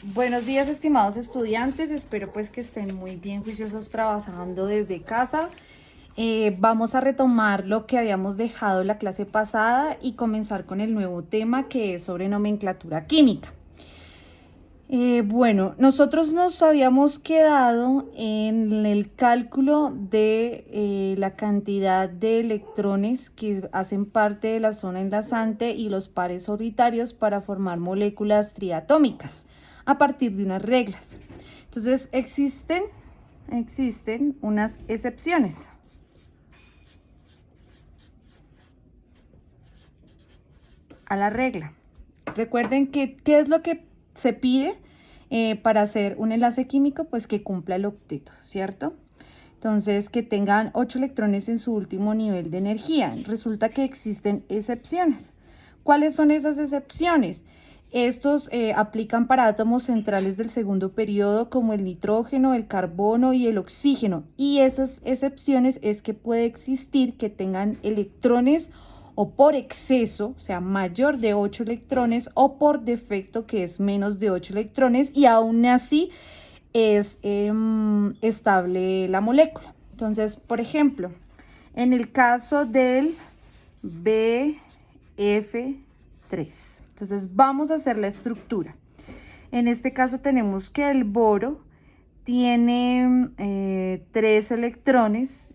Buenos días, estimados estudiantes. Espero pues que estén muy bien juiciosos trabajando desde casa. Vamos a retomar lo que habíamos dejado la clase pasada y comenzar con el nuevo tema que es sobre nomenclatura química. Bueno, nosotros nos habíamos quedado en el cálculo de la cantidad de electrones que hacen parte de la zona enlazante y los pares orbitarios para formar moléculas triatómicas a partir de unas reglas. Entonces, existen unas excepciones a la regla. Recuerden que, ¿qué es lo que se pide para hacer un enlace químico? Pues que cumpla el octeto, ¿cierto? Entonces, que tengan 8 electrones en su último nivel de energía. Resulta que existen excepciones. ¿Cuáles son esas excepciones? Estos aplican para átomos centrales del segundo periodo como el nitrógeno, el carbono y el oxígeno. Y esas excepciones es que puede existir que tengan electrones o por exceso, o sea, mayor de 8 electrones, o por defecto, que es menos de 8 electrones, y aún así es estable la molécula. Entonces, por ejemplo, en el caso del BF3, entonces vamos a hacer la estructura. En este caso tenemos que el boro tiene 3 electrones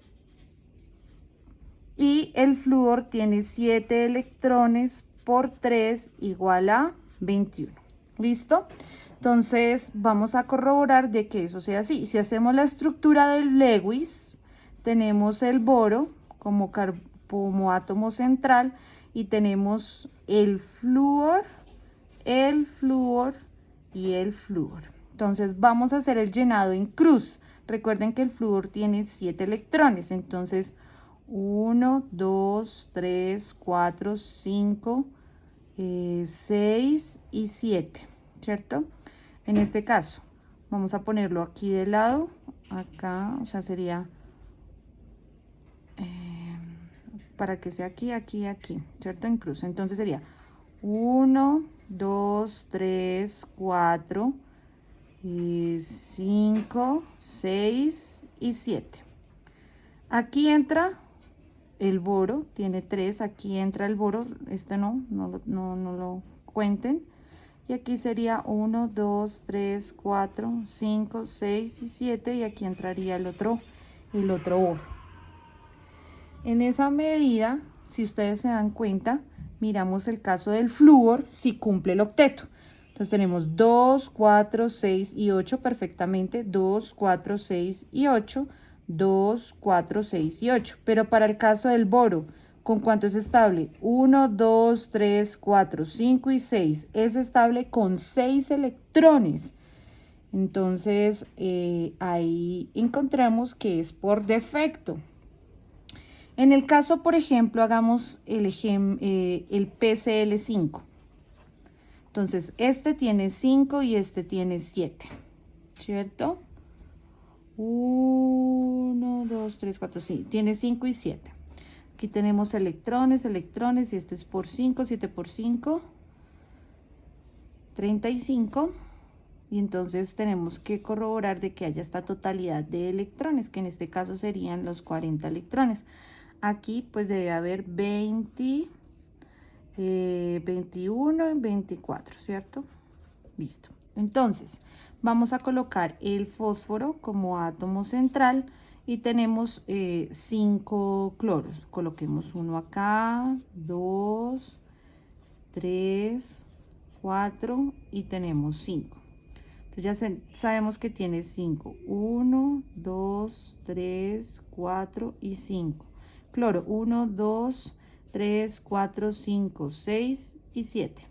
y el flúor tiene 7 electrones por 3 igual a 21. ¿Listo? Entonces vamos a corroborar de que eso sea así. Si hacemos la estructura del Lewis, tenemos el boro como átomo central y tenemos el flúor y el flúor. Entonces vamos a hacer el llenado en cruz. Recuerden que el flúor tiene 7 electrones, entonces 1, 2, 3, 4, 5, 6 y 7, ¿cierto? En este caso, vamos a ponerlo aquí de lado, acá, o sea, sería para que sea aquí, aquí, aquí, ¿cierto? En cruz. Entonces sería 1, 2, 3, 4, 5, 6 y 7. Aquí entra el boro, tiene 3, aquí entra el boro, este no lo cuenten. Y aquí sería 1, 2, 3, 4, 5, 6 y 7 y aquí entraría el otro boro. En esa medida, si ustedes se dan cuenta, miramos el caso del flúor si cumple el octeto. Entonces tenemos 2, 4, 6 y 8 perfectamente, 2, 4, 6 y 8, 2, 4, 6 y 8. Pero para el caso del boro, ¿con cuánto es estable? 1, 2, 3, 4, 5 y 6. Es estable con 6 electrones. Entonces, ahí encontramos que es por defecto. En el caso, por ejemplo, hagamos el PCl5. Entonces, este tiene 5 y este tiene 7, ¿cierto? 1, 2, 3, 4, sí, tiene 5 y 7. Aquí tenemos electrones, y esto es por 5, 7 por 5, 35. Y entonces tenemos que corroborar de que haya esta totalidad de electrones, que en este caso serían los 40 electrones. Aquí pues debe haber 20, 21 y 24, ¿cierto? Listo. Entonces, vamos a colocar el fósforo como átomo central y tenemos 5 cloros. Coloquemos uno acá, 2, 3, 4 y tenemos 5. Entonces ya sabemos que tiene 5. 1, 2, 3, 4 y 5. Cloro, 1, 2, 3, 4, 5, 6 y 7.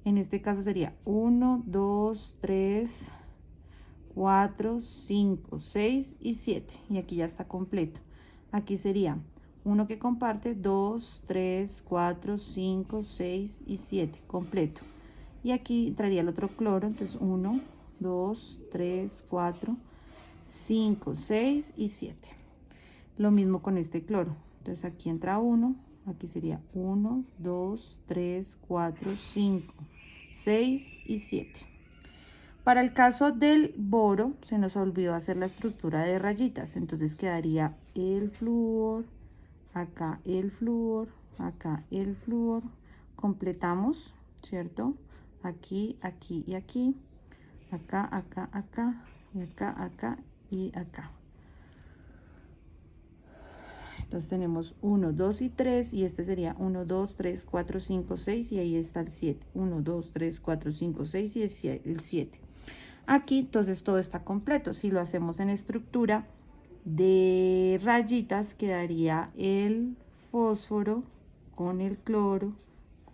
En este caso sería 1, 2, 3, 4, 5, 6 y 7. Y aquí ya está completo. Aquí sería uno que comparte 2, 3, 4, 5, 6 y 7. Completo. Y aquí entraría el otro cloro. Entonces 1, 2, 3, 4, 5, 6 y 7. Lo mismo con este cloro. Entonces aquí entra 1. Aquí sería 1, 2, 3, 4, 5, 6 y 7. Para el caso del boro, se nos olvidó hacer la estructura de rayitas. Entonces quedaría el flúor, acá el flúor, acá el flúor. Completamos, ¿cierto? Aquí, aquí y aquí. Acá, acá, acá. Y acá, acá y acá. Entonces tenemos 1, 2 y 3 y este sería 1, 2, 3, 4, 5, 6 y ahí está el 7. 1, 2, 3, 4, 5, 6 y el 7. Aquí entonces todo está completo. Si lo hacemos en estructura de rayitas quedaría el fósforo con el cloro,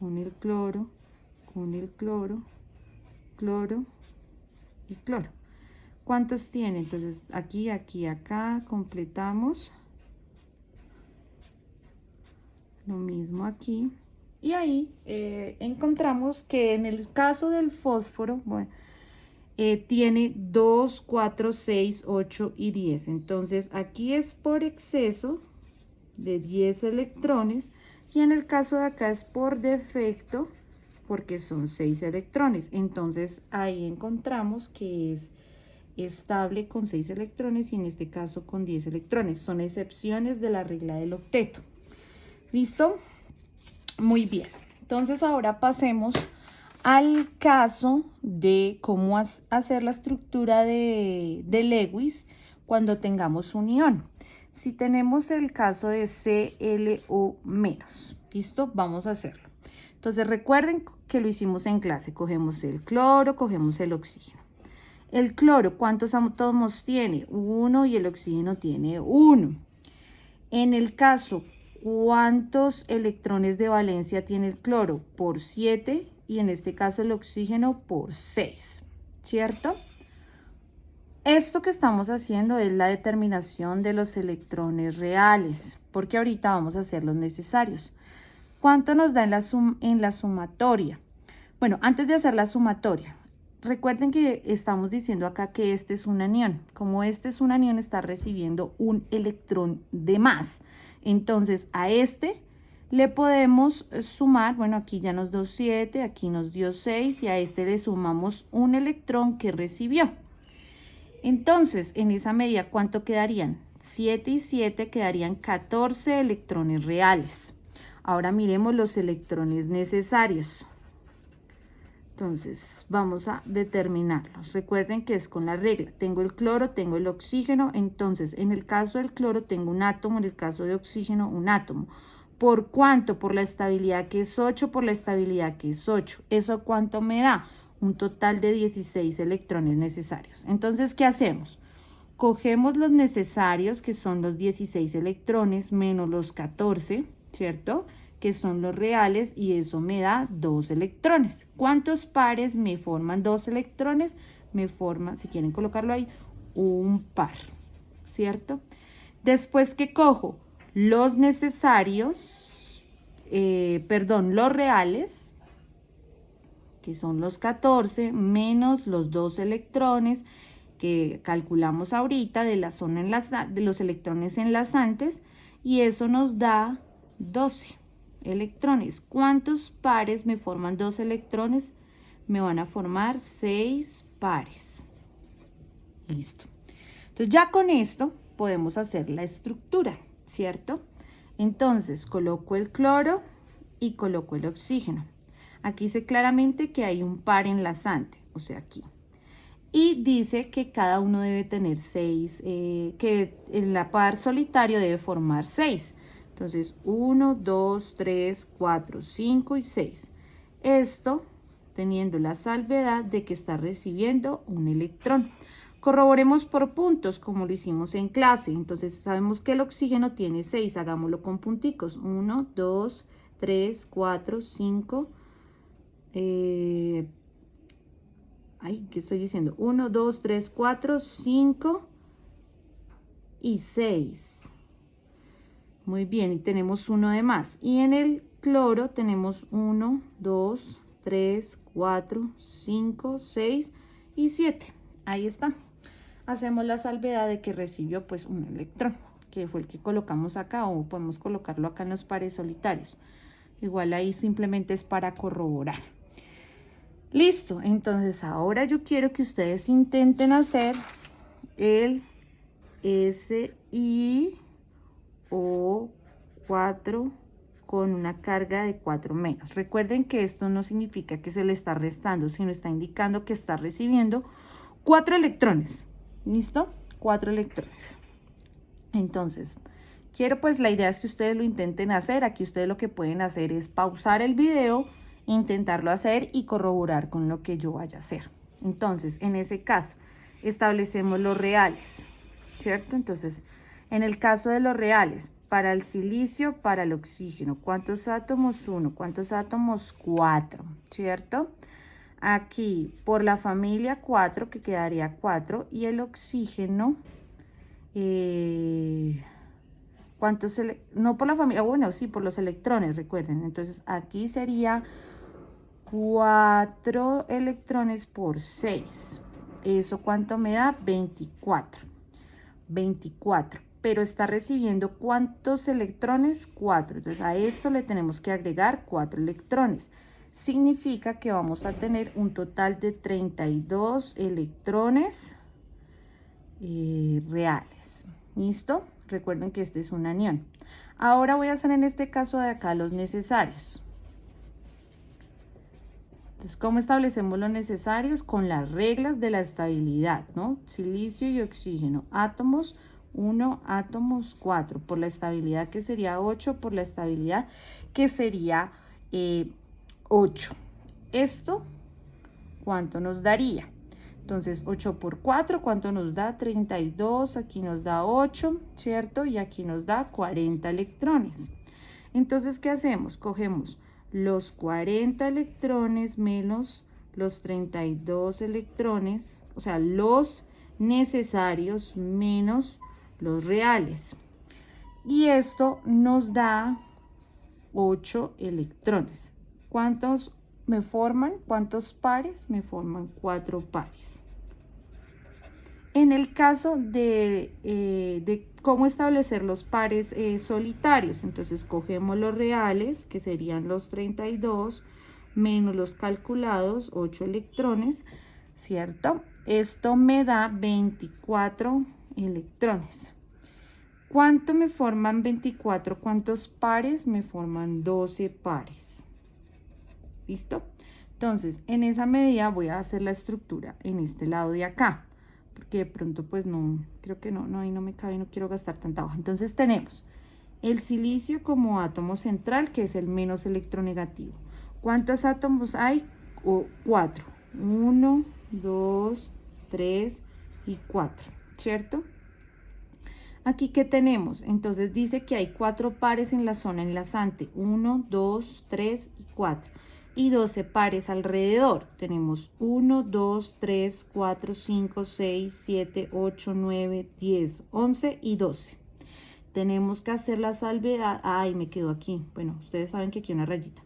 con el cloro, con el cloro, cloro y cloro. ¿Cuántos tiene? Entonces aquí, aquí, acá completamos. Lo mismo aquí. Y ahí encontramos que en el caso del fósforo, bueno, tiene 2, 4, 6, 8 y 10. Entonces aquí es por exceso de 10 electrones. Y en el caso de acá es por defecto porque son 6 electrones. Entonces ahí encontramos que es estable con 6 electrones y en este caso con 10 electrones. Son excepciones de la regla del octeto. ¿Listo? Muy bien. Entonces ahora pasemos al caso de cómo hacer la estructura de Lewis cuando tengamos un ion. Si tenemos el caso de ClO-, ¿listo? Vamos a hacerlo. Entonces recuerden que lo hicimos en clase. Cogemos el cloro, cogemos el oxígeno. El cloro, ¿cuántos átomos tiene? 1 y el oxígeno tiene 1. En el caso, ¿cuántos electrones de valencia tiene el cloro? Por 7 y en este caso el oxígeno por 6, ¿cierto? Esto que estamos haciendo es la determinación de los electrones reales, porque ahorita vamos a hacer los necesarios. ¿Cuánto nos da en la sumatoria? Bueno, antes de hacer la sumatoria, recuerden que estamos diciendo acá que este es un anión. Como este es un anión, está recibiendo un electrón de más. Entonces, a este le podemos sumar, bueno, aquí ya nos dio 7, aquí nos dio 6 y a este le sumamos un electrón que recibió. Entonces, en esa medida, ¿cuánto quedarían? 7 y 7 quedarían 14 electrones reales. Ahora miremos los electrones necesarios. Entonces, vamos a determinarlos. Recuerden que es con la regla. Tengo el cloro, tengo el oxígeno. Entonces, en el caso del cloro tengo un átomo, en el caso de oxígeno un átomo. ¿Por cuánto? Por la estabilidad que es 8, por la estabilidad que es 8. ¿Eso cuánto me da? Un total de 16 electrones necesarios. Entonces, ¿qué hacemos? Cogemos los necesarios, que son los 16 electrones, menos los 14, ¿cierto?, que son los reales, y eso me da 2 electrones. ¿Cuántos pares me forman 2 electrones? Me forma, si quieren colocarlo ahí, un par, ¿cierto? Después que cojo los necesarios, los reales, que son los 14, menos los 2 electrones que calculamos ahorita de la zona de los electrones enlazantes, y eso nos da 12 electrones. ¿Cuántos pares me forman 2 electrones? Me van a formar 6 pares. Listo. Entonces ya con esto podemos hacer la estructura, ¿cierto? Entonces coloco el cloro y coloco el oxígeno. Aquí dice claramente que hay un par enlazante, o sea, aquí. Y dice que cada uno debe tener 6, que en la par solitario debe formar 6. Entonces, 1, 2, 3, 4, 5 y 6. Esto teniendo la salvedad de que está recibiendo un electrón. Corroboremos por puntos, como lo hicimos en clase. Entonces, sabemos que el oxígeno tiene 6. Hagámoslo con punticos. 1, 2, 3, 4, 5. ¿Qué estoy diciendo? 1, 2, 3, 4, 5 y 6. Muy bien, y tenemos uno de más. Y en el cloro tenemos 1, 2, 3, 4, 5, 6 y 7. Ahí está. Hacemos la salvedad de que recibió pues un electrón, que fue el que colocamos acá, o podemos colocarlo acá en los pares solitarios. Igual ahí simplemente es para corroborar. Listo, entonces ahora yo quiero que ustedes intenten hacer el SiO4 con una carga de 4 menos. Recuerden que esto no significa que se le está restando, sino está indicando que está recibiendo 4 electrones. ¿Listo? 4 electrones. Entonces, quiero pues la idea es que ustedes lo intenten hacer. Aquí ustedes lo que pueden hacer es pausar el video, intentarlo hacer y corroborar con lo que yo vaya a hacer. Entonces, en ese caso, establecemos los reales, ¿cierto? Entonces, en el caso de los reales, para el silicio, para el oxígeno, ¿cuántos átomos? 1. ¿Cuántos átomos? 4, ¿cierto? Aquí, por la familia 4, que quedaría 4, y el oxígeno, ¿cuántos? No por la familia, bueno, sí, por los electrones, recuerden. Entonces, aquí sería 4 electrones por 6. ¿Eso cuánto me da? 24. 24. Pero está recibiendo ¿cuántos electrones? 4. Entonces, a esto le tenemos que agregar 4 electrones. Significa que vamos a tener un total de 32 electrones reales. ¿Listo? Recuerden que este es un anión. Ahora voy a hacer en este caso de acá los necesarios. Entonces, ¿cómo establecemos los necesarios? Con las reglas de la estabilidad, ¿no? Silicio y oxígeno. Átomos 1, átomos 4. Por la estabilidad que sería 8, por la estabilidad que sería 8. Esto, ¿cuánto nos daría? Entonces, 8 por 4, ¿cuánto nos da? 32, aquí nos da 8, ¿cierto? Y aquí nos da 40 electrones. Entonces, ¿qué hacemos? Cogemos los 40 electrones menos los 32 electrones, o sea, los necesarios menos los reales. Y esto nos da 8 electrones. ¿Cuántos me forman? ¿Cuántos pares? Me forman 4 pares. En el caso de cómo establecer los pares solitarios, entonces cogemos los reales, que serían los 32, menos los calculados, 8 electrones, ¿cierto? Esto me da 24 electrones. ¿Cuánto me forman 24? ¿Cuántos pares? Me forman 12 pares. ¿Listo? Entonces, en esa medida voy a hacer la estructura en este lado de acá, porque de pronto pues no, creo que no, ahí no me cabe, no quiero gastar tanta hoja. Entonces tenemos el silicio como átomo central, que es el menos electronegativo. ¿Cuántos átomos hay? 4. 1, 2, 3 y 4, ¿cierto? Aquí, ¿qué tenemos? Entonces dice que hay 4 pares en la zona enlazante. 1, 2, 3 y 4. Y 12 pares alrededor. Tenemos 1, 2, 3, 4, 5, 6, 7, 8, 9, 10, 11 y 12. Tenemos que hacer la salvedad. Ay, me quedó aquí. Bueno, ustedes saben que aquí hay una rayita.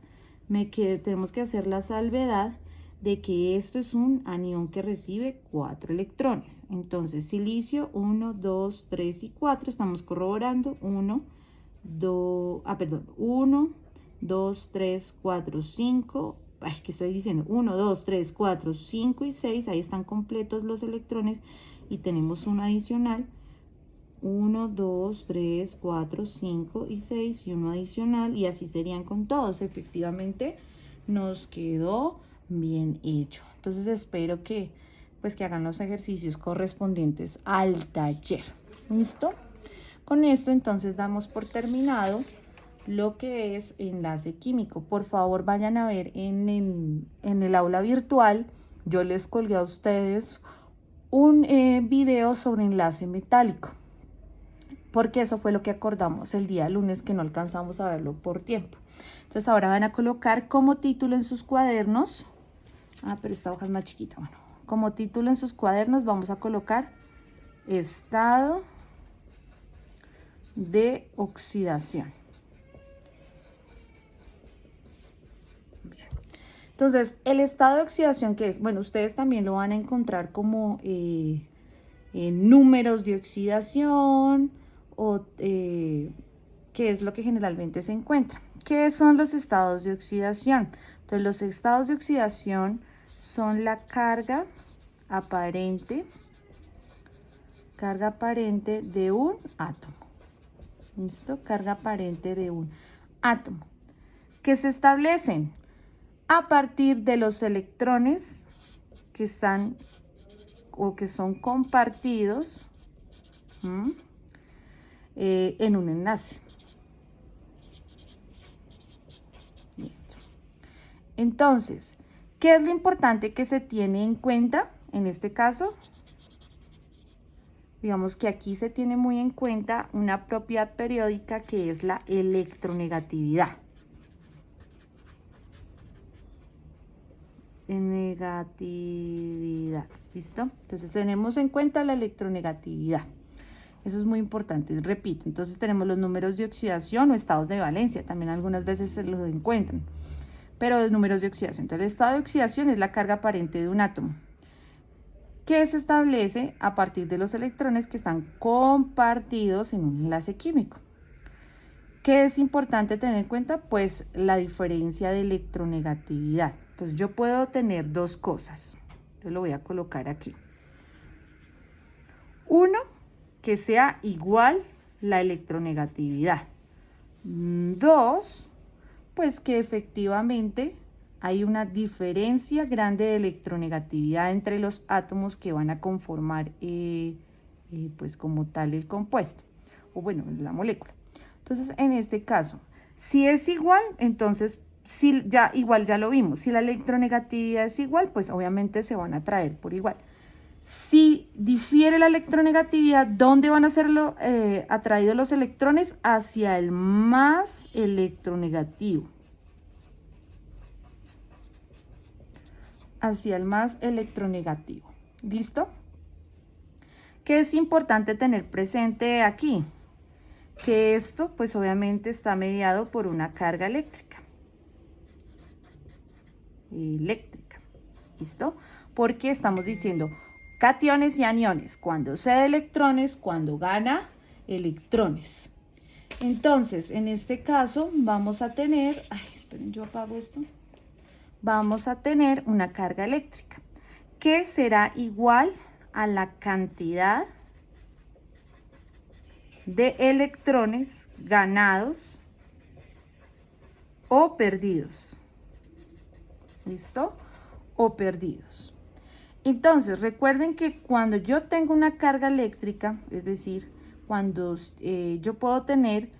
Tenemos que hacer la salvedad de que esto es un anión que recibe 4 electrones. Entonces, silicio 1, 2, 3 y 4. Estamos corroborando 1, 2, 1, 2, 3, 4, 5. Ay, ¿qué estoy diciendo? 1, 2, 3, 4, 5 y 6. Ahí están completos los electrones y tenemos uno adicional. 1, 2, 3, 4, 5 y 6 y uno adicional, y así serían con todos. Efectivamente nos quedó bien hecho. Entonces espero que pues que hagan los ejercicios correspondientes al taller. ¿Listo? Con esto entonces damos por terminado lo que es enlace químico. Por favor vayan a ver en el aula virtual, yo les colgué a ustedes un video sobre enlace metálico, porque eso fue lo que acordamos el día lunes, que no alcanzamos a verlo por tiempo. Entonces ahora van a colocar como título en sus cuadernos, pero esta hoja es más chiquita, bueno, como título en sus cuadernos vamos a colocar estado de oxidación. Bien. Entonces, el estado de oxidación, ¿qué es? Bueno, ustedes también lo van a encontrar como números de oxidación, o qué es lo que generalmente se encuentra. ¿Qué son los estados de oxidación? Entonces, los estados de oxidación son la carga aparente de un átomo. ¿Listo? Carga aparente de un átomo. Que se establecen a partir de los electrones que están o que son compartidos en un enlace. Listo. Entonces, ¿qué es lo importante que se tiene en cuenta en este caso? Digamos que aquí se tiene muy en cuenta una propiedad periódica que es la electronegatividad. Negatividad, ¿listo? Entonces tenemos en cuenta la electronegatividad. Eso es muy importante, repito. Entonces tenemos los números de oxidación o estados de valencia, también algunas veces se los encuentran, pero los números de oxidación. Entonces el estado de oxidación es la carga aparente de un átomo, que se establece a partir de los electrones que están compartidos en un enlace químico. ¿Qué es importante tener en cuenta? Pues la diferencia de electronegatividad. Entonces yo puedo tener dos cosas. Yo lo voy a colocar aquí. Uno, que sea igual la electronegatividad. Dos, pues que efectivamente hay una diferencia grande de electronegatividad entre los átomos que van a conformar pues como tal el compuesto, o bueno, la molécula. Entonces, en este caso, si es igual, entonces, si ya igual ya lo vimos. Si la electronegatividad es igual, pues obviamente se van a traer por igual. Si difiere la electronegatividad, ¿dónde van a ser atraídos los electrones? Hacia el más electronegativo. Hacia el más electronegativo. ¿Listo? ¿Qué es importante tener presente aquí? Que esto, pues obviamente está mediado por una carga eléctrica. ¿Listo? Porque estamos diciendo cationes y aniones. Cuando cede electrones, cuando gana electrones. Entonces, en este caso, vamos a tener... Ay, esperen, yo apago esto. Vamos a tener una carga eléctrica que será igual a la cantidad de electrones ganados o perdidos. ¿Listo? O perdidos. Entonces, recuerden que cuando yo tengo una carga eléctrica, es decir, cuando yo puedo tener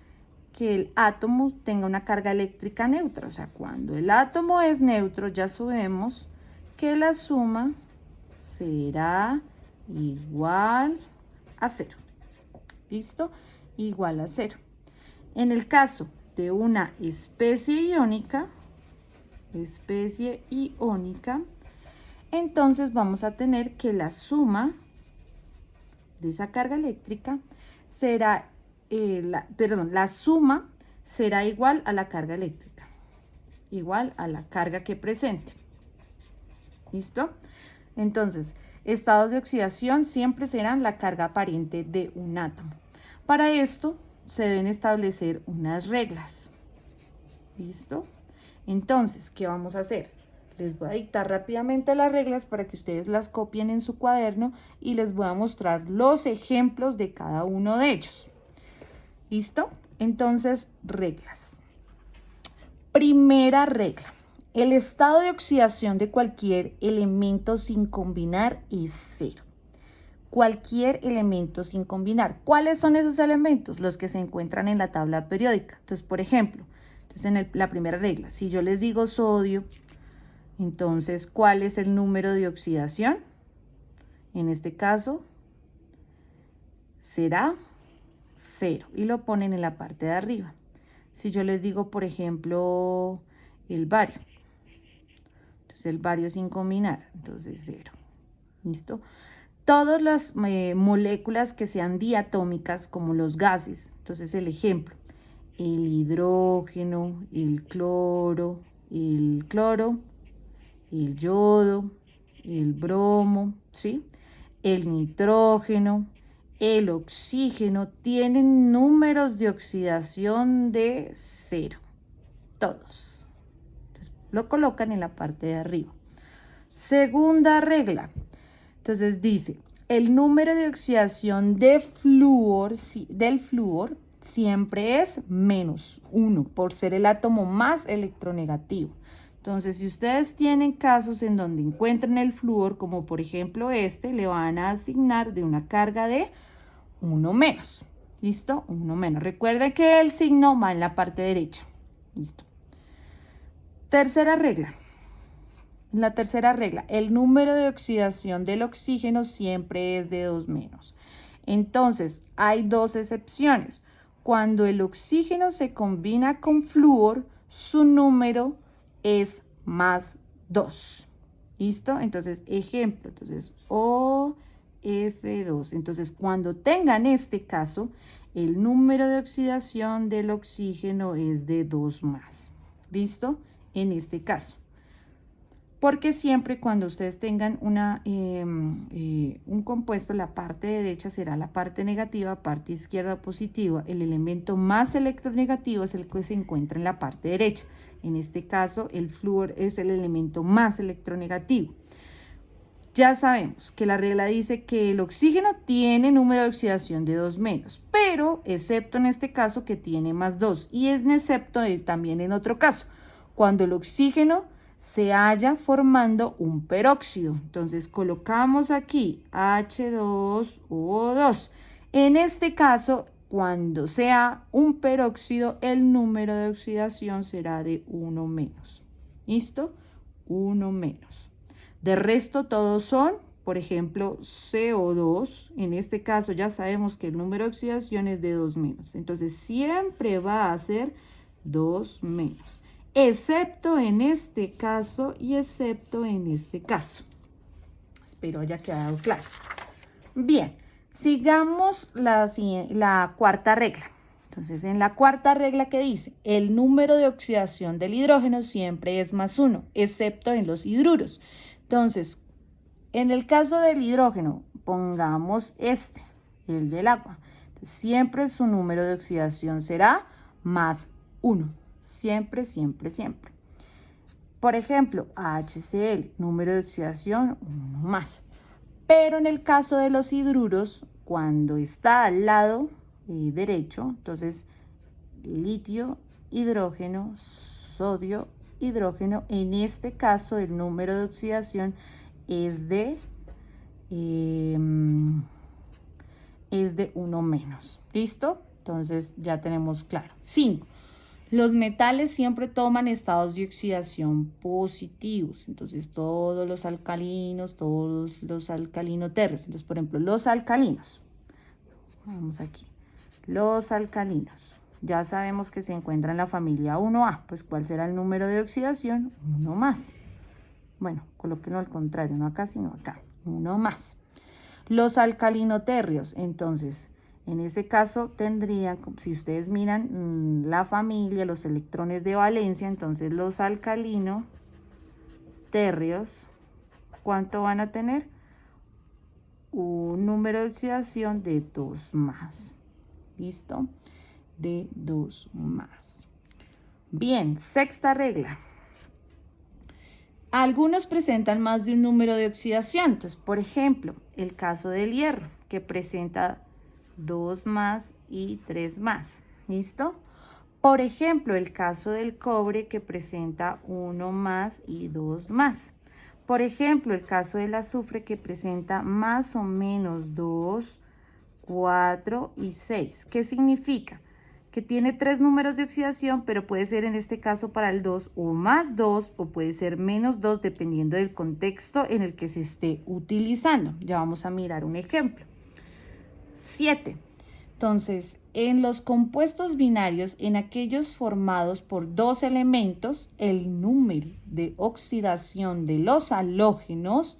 que el átomo tenga una carga eléctrica neutra, o sea, cuando el átomo es neutro, ya sabemos que la suma será igual a 0. ¿Listo? Igual a 0. En el caso de una especie iónica, entonces vamos a tener que la suma de esa carga eléctrica será, la suma será igual a la carga eléctrica, igual a la carga que presente. ¿Listo? Entonces, estados de oxidación siempre serán la carga aparente de un átomo. Para esto se deben establecer unas reglas. ¿Listo? Entonces, ¿qué vamos a hacer? Les voy a dictar rápidamente las reglas para que ustedes las copien en su cuaderno y les voy a mostrar los ejemplos de cada uno de ellos. ¿Listo? Entonces, reglas. Primera regla. El estado de oxidación de cualquier elemento sin combinar es 0. Cualquier elemento sin combinar. ¿Cuáles son esos elementos? Los que se encuentran en la tabla periódica. Entonces, por ejemplo, en la primera regla, si yo les digo sodio, entonces, ¿cuál es el número de oxidación? En este caso, será 0 y lo ponen en la parte de arriba. Si yo les digo, por ejemplo, el bario, entonces el bario sin combinar, entonces 0. ¿Listo? Todas las moléculas que sean diatómicas, como los gases, entonces el ejemplo, el hidrógeno, el cloro, el yodo, el bromo, ¿sí? El nitrógeno, el oxígeno, tienen números de oxidación de 0. Todos. Entonces, lo colocan en la parte de arriba. Segunda regla. Entonces dice, el número de oxidación del flúor siempre es -1 por ser el átomo más electronegativo. Entonces, si ustedes tienen casos en donde encuentran el flúor, como por ejemplo este, le van a asignar de una carga de 1-. ¿Listo? 1-. Recuerden que el signo va en la parte derecha. ¿Listo? Tercera regla. La tercera regla, el número de oxidación del oxígeno siempre es de 2-. Entonces, hay dos excepciones. Cuando el oxígeno se combina con flúor, su número es +2. ¿Listo? Entonces, ejemplo, entonces OF2. Entonces, cuando tengan este caso, el número de oxidación del oxígeno es de 2+. ¿Listo? En este caso. Porque siempre cuando ustedes tengan un compuesto, la parte derecha será la parte negativa, parte izquierda positiva. El elemento más electronegativo es el que se encuentra en la parte derecha. En este caso, el flúor es el elemento más electronegativo. Ya sabemos que la regla dice que el oxígeno tiene número de oxidación de 2-, pero excepto en este caso que tiene +2, y en excepto también en otro caso, cuando el oxígeno se halla formando un peróxido. Entonces colocamos aquí H2O2. En este caso, cuando sea un peróxido, el número de oxidación será de 1-. ¿Listo? 1-. De resto, todos son, por ejemplo, CO2. En este caso ya sabemos que el número de oxidación es de 2-. Entonces siempre va a ser 2-. Excepto en este caso y excepto en este caso. Espero haya quedado claro. Bien, sigamos la cuarta regla. Entonces, en la cuarta regla que dice, el número de oxidación del hidrógeno siempre es +1, excepto en los hidruros. Entonces, en el caso del hidrógeno, pongamos el del agua. Entonces, siempre su número de oxidación será +1. Siempre, siempre, siempre. Por ejemplo, HCl, número de oxidación 1+. Pero en el caso de los hidruros, cuando está al lado derecho, entonces litio, hidrógeno, sodio, hidrógeno, en este caso el número de oxidación es de 1-. ¿Listo? Entonces ya tenemos claro. 5. Los metales siempre toman estados de oxidación positivos. Entonces, todos los alcalinos alcalinoterros. Entonces, por ejemplo, los alcalinos. Vamos aquí. Los alcalinos. Ya sabemos que se encuentra en la familia 1A. Pues, ¿cuál será el número de oxidación? 1+. Bueno, colóquenlo al contrario, no acá, sino acá. 1+. Los alcalinoterrios, entonces, en ese caso tendrían, si ustedes miran la familia, los electrones de valencia, entonces los alcalinoterrios, ¿cuánto van a tener? Un número de oxidación de 2+. ¿Listo? De 2+. Bien, sexta regla. Algunos presentan más de un número de oxidación. Entonces, por ejemplo, el caso del hierro, que presenta 2+ y 3+. ¿Listo? Por ejemplo, el caso del cobre, que presenta 1+ y 2+. Por ejemplo, el caso del azufre, que presenta más o menos 2, 4 y 6. ¿Qué significa? Que tiene 3 números de oxidación, pero puede ser en este caso para el 2 o +2, o puede ser -2, dependiendo del contexto en el que se esté utilizando. Ya vamos a mirar un ejemplo. 7. Entonces, en los compuestos binarios, en aquellos formados por 2 elementos, el número de oxidación de los halógenos,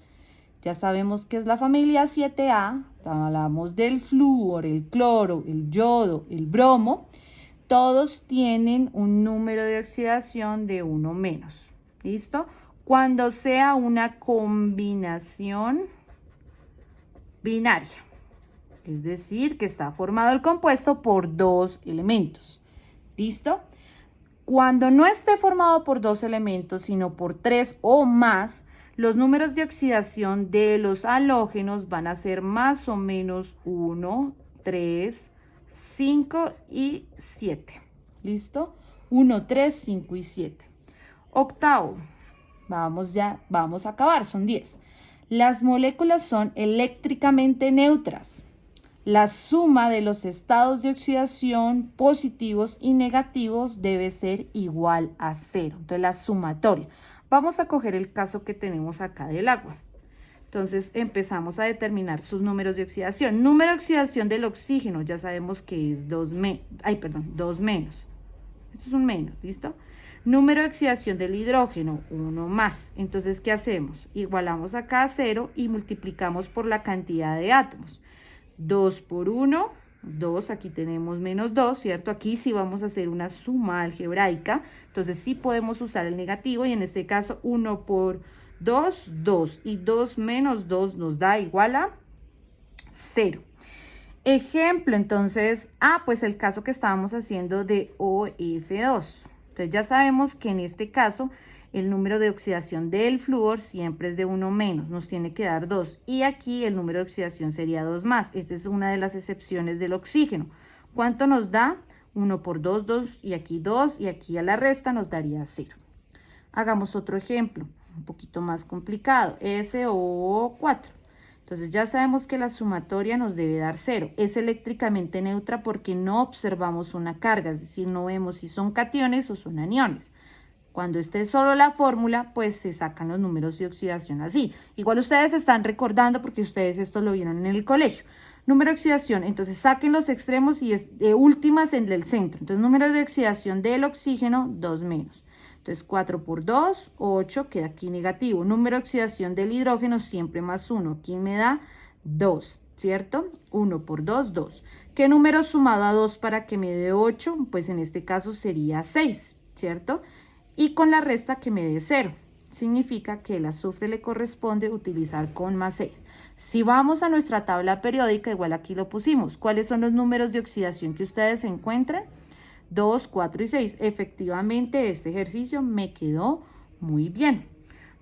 ya sabemos que es la familia 7A, hablamos del flúor, el cloro, el yodo, el bromo, todos tienen un número de oxidación de 1-. ¿Listo? Cuando sea una combinación binaria. Es decir, que está formado el compuesto por 2 elementos. ¿Listo? Cuando no esté formado por 2 elementos, sino por 3 o más, Los números de oxidación de los halógenos van a ser más o menos 1, 3, 5 y 7. ¿Listo? 1, 3, 5 y 7. Octavo. Vamos a acabar, son 10. Las moléculas son eléctricamente neutras. La suma de los estados de oxidación positivos y negativos debe ser igual a 0. Entonces, la sumatoria. Vamos a coger el caso que tenemos acá del agua. Entonces, empezamos a determinar sus números de oxidación. Número de oxidación del oxígeno, ya sabemos que es 2 menos. Esto es un menos, ¿listo? Número de oxidación del hidrógeno, 1 más. Entonces, ¿qué hacemos? Igualamos acá a 0 y multiplicamos por la cantidad de átomos. 2 por 1, 2, aquí tenemos menos 2, ¿cierto? Aquí sí vamos a hacer una suma algebraica, entonces sí podemos usar el negativo y en este caso 1 por 2, 2 y 2 menos 2 nos da igual a 0. Ejemplo, entonces, pues el caso que estábamos haciendo de OF2. Entonces ya sabemos que en este caso el número de oxidación del flúor siempre es de 1 menos, nos tiene que dar 2. Y aquí el número de oxidación sería 2 más. Esta es una de las excepciones del oxígeno. ¿Cuánto nos da? 1 por 2, 2 y aquí 2 y aquí a la resta nos daría 0. Hagamos otro ejemplo, un poquito más complicado, SO4. Entonces ya sabemos que la sumatoria nos debe dar 0. Es eléctricamente neutra porque no observamos una carga, es decir, no vemos si son cationes o son aniones. Cuando esté solo la fórmula, pues se sacan los números de oxidación así. Igual ustedes están recordando porque ustedes esto lo vieron en el colegio. Número de oxidación, entonces saquen los extremos y últimas en el centro. Entonces número de oxidación del oxígeno, 2 menos. Entonces 4 por 2, 8, queda aquí negativo. Número de oxidación del hidrógeno, siempre más 1. ¿Quién me da? 2, ¿cierto? 1 por 2, 2. ¿Qué número sumado a 2 para que me dé 8? Pues en este caso sería 6, ¿cierto? Y con la resta que me dé 0. Significa que el azufre le corresponde utilizar con más 6. Si vamos a nuestra tabla periódica, igual aquí lo pusimos. ¿Cuáles son los números de oxidación que ustedes encuentran? 2, 4 y 6. Efectivamente, este ejercicio me quedó muy bien.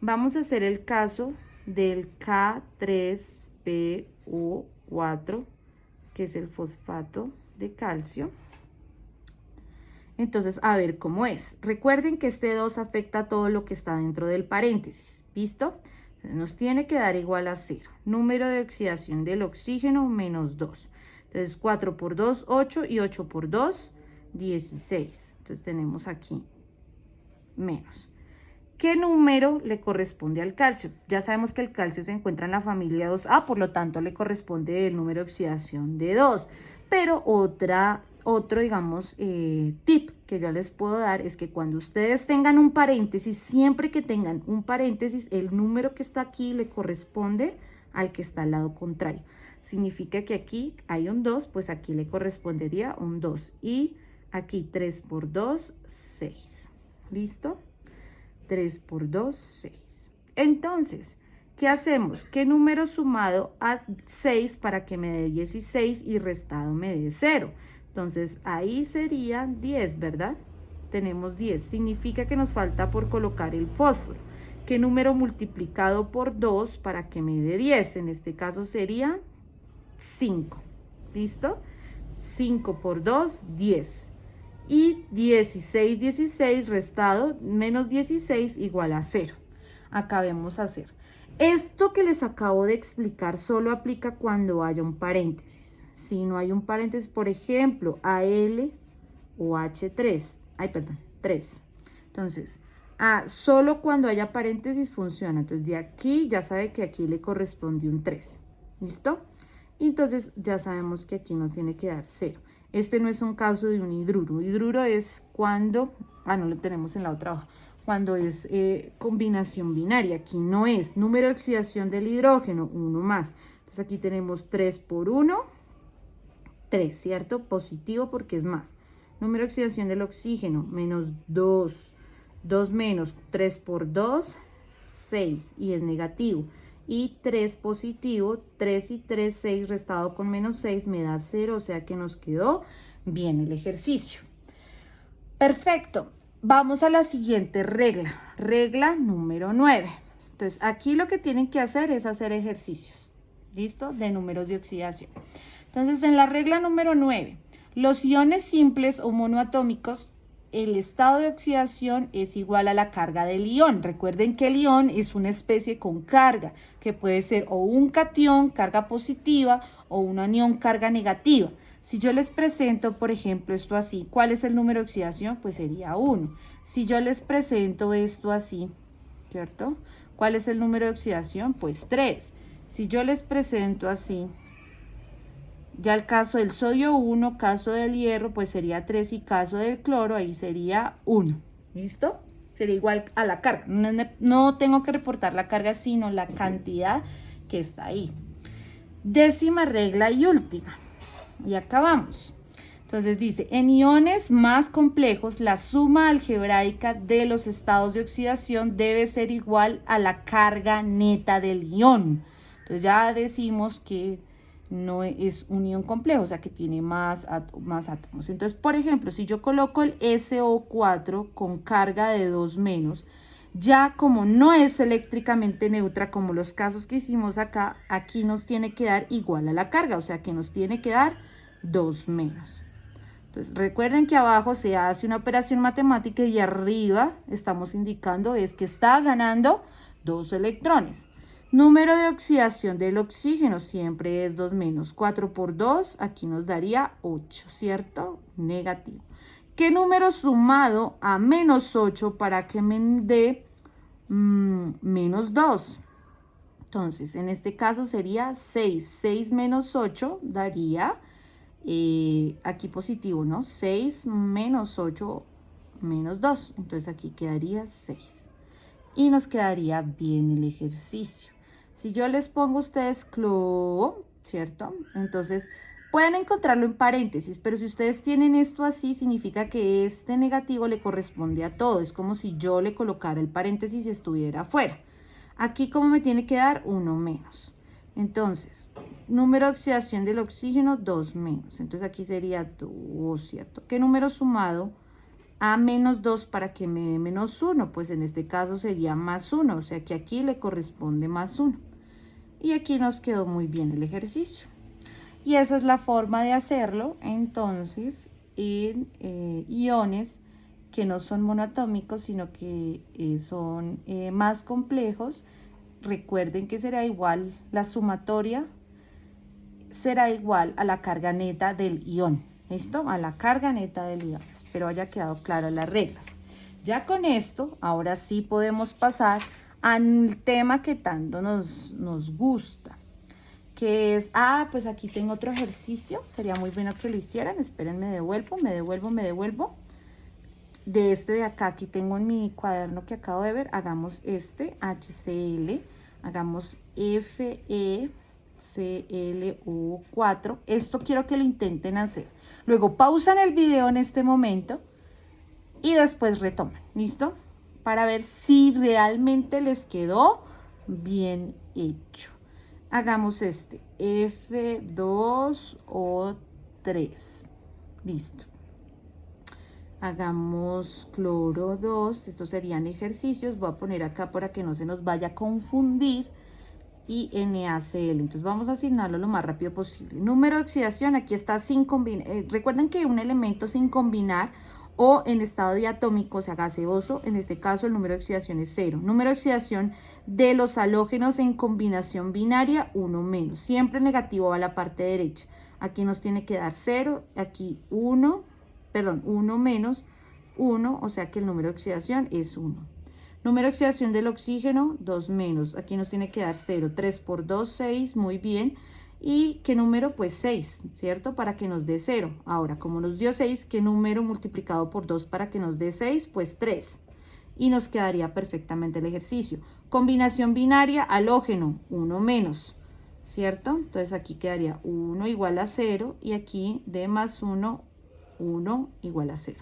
Vamos a hacer el caso del K3PO4, que es el fosfato de calcio. Entonces, a ver cómo es. Recuerden que este 2 afecta a todo lo que está dentro del paréntesis. ¿Listo? Entonces, nos tiene que dar igual a 0. Número de oxidación del oxígeno, menos 2. Entonces, 4 por 2, 8 y 8 por 2, 16. Entonces, tenemos aquí menos. ¿Qué número le corresponde al calcio? Ya sabemos que el calcio se encuentra en la familia 2A, por lo tanto, le corresponde el número de oxidación de 2. Pero otro, digamos, tip que yo les puedo dar es que cuando ustedes tengan un paréntesis, siempre que tengan un paréntesis, el número que está aquí le corresponde al que está al lado contrario. Significa que aquí hay un 2, pues aquí le correspondería un 2. Y aquí 3 por 2, 6. ¿Listo? 3 por 2, 6. Entonces, ¿qué hacemos? ¿Qué número sumado a 6 para que me dé 16 y restado me dé 0? Entonces, ahí sería 10, ¿verdad? Tenemos 10. Significa que nos falta por colocar el fósforo. ¿Qué número multiplicado por 2 para que me dé 10? En este caso sería 5. ¿Listo? 5 por 2, 10. Y 16, 16 restado menos 16 igual a 0. Acabemos a hacer. Esto que les acabo de explicar solo aplica cuando haya un paréntesis. Si no hay un paréntesis, por ejemplo, AL o H3. 3. Entonces, solo cuando haya paréntesis funciona. Entonces, de aquí ya sabe que aquí le corresponde un 3. ¿Listo? Entonces, ya sabemos que aquí nos tiene que dar 0. Este no es un caso de un hidruro. Hidruro es cuando, no lo tenemos en la otra hoja, cuando es combinación binaria. Aquí no es. Número de oxidación del hidrógeno, 1 más. Entonces aquí tenemos 3 por 1, 3, ¿cierto? Positivo porque es más. Número de oxidación del oxígeno, menos 2. 2 menos 3 por 2, 6 y es negativo. Y 3 positivo, 3 y 3, 6 restado con menos 6 me da 0, o sea que nos quedó bien el ejercicio. Perfecto, vamos a la siguiente regla, regla número 9. Entonces, aquí lo que tienen que hacer es hacer ejercicios, ¿listo? De números de oxidación. Entonces, en la regla número 9, los iones simples o monoatómicos, el estado de oxidación es igual a la carga del ion. Recuerden que el ion es una especie con carga, que puede ser o un catión, carga positiva, o un anión, carga negativa. Si yo les presento, por ejemplo, esto así, ¿cuál es el número de oxidación? Pues sería 1. Si yo les presento esto así, ¿cierto? ¿Cuál es el número de oxidación? Pues 3. Si yo les presento así, ya el caso del sodio 1, caso del hierro, pues sería 3 y caso del cloro, ahí sería 1. ¿Listo? Sería igual a la carga. No tengo que reportar la carga, sino la cantidad que está ahí. Décima regla y última. Y acabamos. Entonces dice, en iones más complejos, la suma algebraica de los estados de oxidación debe ser igual a la carga neta del ion. Entonces ya decimos que no es un ion complejo, o sea que tiene más átomos. Entonces, por ejemplo, si yo coloco el SO4 con carga de 2 menos, ya como no es eléctricamente neutra, como los casos que hicimos acá, aquí nos tiene que dar igual a la carga, o sea que nos tiene que dar 2 menos. Entonces, recuerden que abajo se hace una operación matemática y arriba estamos indicando es que está ganando 2 electrones. Número de oxidación del oxígeno siempre es 2 menos. 4 por 2, aquí nos daría 8, ¿cierto? Negativo. ¿Qué número sumado a menos 8 para que me dé menos 2? Entonces, en este caso sería 6. 6 menos 8 daría... aquí positivo, ¿no? 6 menos 8 menos 2. Entonces aquí quedaría 6. Y nos quedaría bien el ejercicio. Si yo les pongo a ustedes cloro, ¿cierto? Entonces pueden encontrarlo en paréntesis, pero si ustedes tienen esto así, significa que este negativo le corresponde a todo. Es como si yo le colocara el paréntesis y estuviera afuera. Aquí, ¿cómo me tiene que dar? 1 menos. Entonces, número de oxidación del oxígeno, 2 menos. Entonces aquí sería 2, ¿cierto? ¿Qué número sumado a menos 2 para que me dé menos 1? Pues en este caso sería más 1, o sea que aquí le corresponde más 1. Y aquí nos quedó muy bien el ejercicio. Y esa es la forma de hacerlo, entonces, en iones que no son monoatómicos, sino que son más complejos. Recuerden que será igual, la sumatoria será igual a la carga neta del ion. ¿Listo? A la carga neta del ion. Espero haya quedado claras las reglas. Ya con esto, ahora sí podemos pasar al tema que tanto nos gusta. Que es, pues aquí tengo otro ejercicio. Sería muy bueno que lo hicieran. Esperen, me devuelvo. De este de acá, aquí tengo en mi cuaderno que acabo de ver, hagamos este, HCl, hagamos FeClO4, esto quiero que lo intenten hacer. Luego pausan el video en este momento y después retoman, ¿listo? Para ver si realmente les quedó bien hecho. Hagamos este, F2O3, listo. Hagamos cloro 2, estos serían ejercicios, voy a poner acá para que no se nos vaya a confundir, y NaCl, entonces vamos a asignarlo lo más rápido posible. Número de oxidación, aquí está sin combinar, recuerden que un elemento sin combinar o en estado diatómico, o sea gaseoso, en este caso el número de oxidación es 0. Número de oxidación de los halógenos en combinación binaria, 1 menos, siempre negativo va a la parte derecha, aquí nos tiene que dar 0, aquí 1 menos 1, o sea que el número de oxidación es 1. Número de oxidación del oxígeno, 2 menos. Aquí nos tiene que dar 0. 3 por 2, 6, muy bien. ¿Y qué número? Pues 6, ¿cierto? Para que nos dé 0. Ahora, como nos dio 6, ¿qué número multiplicado por 2 para que nos dé 6? Pues 3. Y nos quedaría perfectamente el ejercicio. Combinación binaria, halógeno, 1 menos, ¿cierto? Entonces aquí quedaría 1 igual a 0 y aquí d más 1, 1 igual a 0.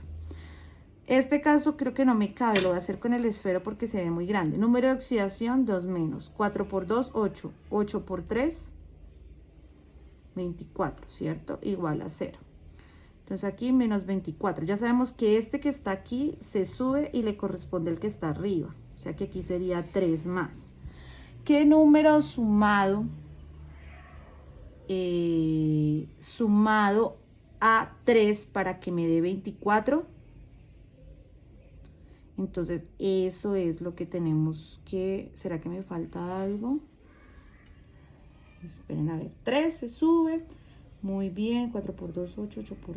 Este caso creo que no me cabe, lo voy a hacer con el esfero porque se ve muy grande. Número de oxidación, 2 menos. 4 por 2, 8. 8 por 3, 24, ¿cierto? Igual a 0. Entonces aquí menos 24. Ya sabemos que este que está aquí se sube y le corresponde el que está arriba. O sea que aquí sería 3 más. ¿Qué número sumado a 3 para que me dé 24? Entonces, eso es lo que tenemos que... ¿Será que me falta algo? Esperen a ver. 3 se sube. Muy bien. 4 por 2, 8. 8 por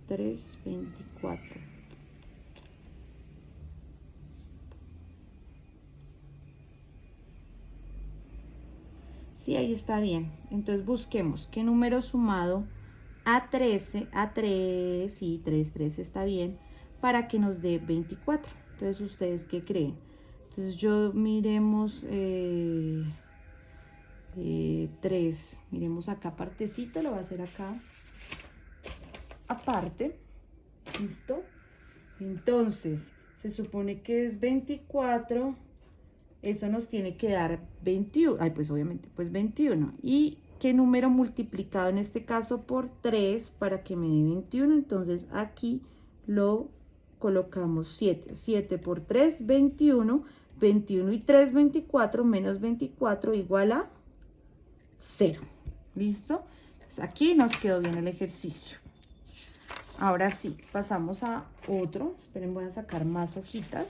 3, 24. Sí, ahí está bien. Entonces, busquemos qué número sumado a 13, a 3, sí, 3, 3 está bien, para que nos dé 24. Entonces, ¿ustedes qué creen? Entonces, miremos 3. Miremos acá, partecita, lo voy a hacer acá. Aparte, ¿listo? Entonces, se supone que es 24. Eso nos tiene que dar 21. Ay, pues obviamente, pues 21. ¿Y qué número multiplicado en este caso por 3 para que me dé 21? Entonces aquí lo colocamos 7. 7 por 3, 21. 21 y 3, 24. Menos 24 igual a 0. ¿Listo? Pues aquí nos quedó bien el ejercicio. Ahora sí, pasamos a otro. Esperen, voy a sacar más hojitas.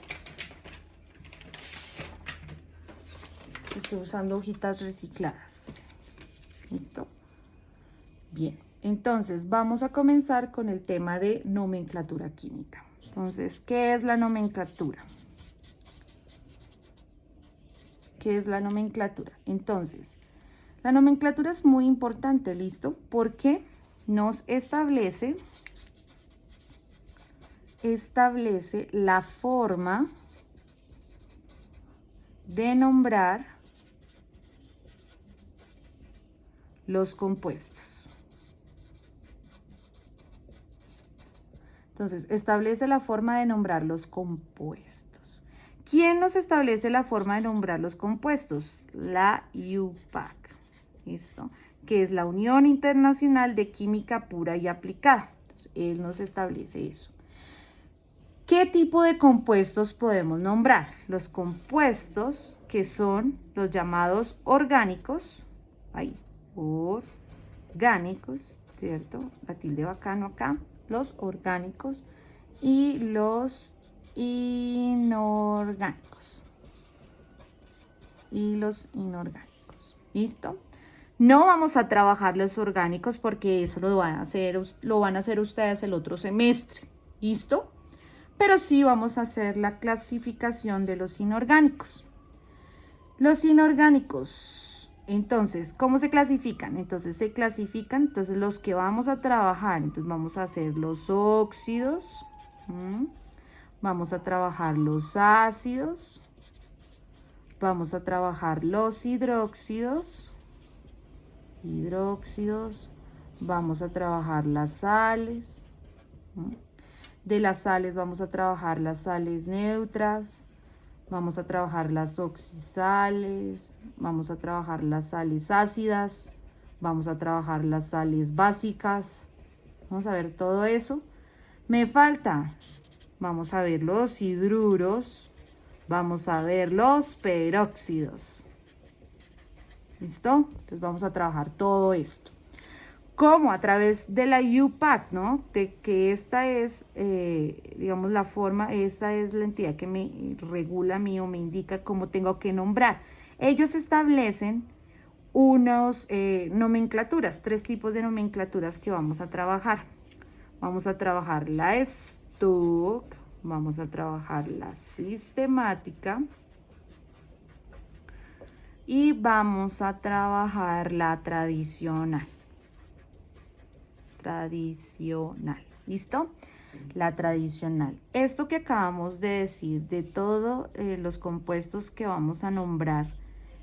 Estoy usando hojitas recicladas. ¿Listo? Bien, entonces vamos a comenzar con el tema de nomenclatura química. Entonces, ¿qué es la nomenclatura? ¿Qué es la nomenclatura? Entonces, la nomenclatura es muy importante, ¿listo? Porque nos establece la forma de nombrar los compuestos. Entonces, establece la forma de nombrar los compuestos. ¿Quién nos establece la forma de nombrar los compuestos? La UPAC, ¿listo? Que es la Unión Internacional de Química Pura y Aplicada. Entonces, él nos establece eso. ¿Qué tipo de compuestos podemos nombrar? Los compuestos que son los llamados orgánicos, ahí, orgánicos, ¿cierto? La tilde bacano acá, los orgánicos y los inorgánicos. ¿Listo? No vamos a trabajar los orgánicos porque eso lo van a hacer ustedes el otro semestre. ¿Listo? Pero sí vamos a hacer la clasificación de los inorgánicos. Los inorgánicos, entonces, ¿cómo se clasifican? Entonces, los que vamos a trabajar, entonces vamos a hacer los óxidos, vamos a trabajar los ácidos, vamos a trabajar los hidróxidos, vamos a trabajar las sales, de las sales vamos a trabajar las sales neutras, vamos a trabajar las oxisales, vamos a trabajar las sales ácidas, vamos a trabajar las sales básicas. Vamos a ver todo eso. Me falta, vamos a ver los hidruros, vamos a ver los peróxidos. ¿Listo? Entonces vamos a trabajar todo esto. ¿Cómo? A través de la UPAC, ¿no? De que esta es, digamos, la forma, esta es la entidad que me regula a mí o me indica cómo tengo que nombrar. Ellos establecen unos nomenclaturas, 3 tipos de nomenclaturas que vamos a trabajar. Vamos a trabajar la STUC, vamos a trabajar la sistemática y vamos a trabajar la tradicional. ¿Listo? La tradicional. Esto que acabamos de decir de todos los compuestos que vamos a nombrar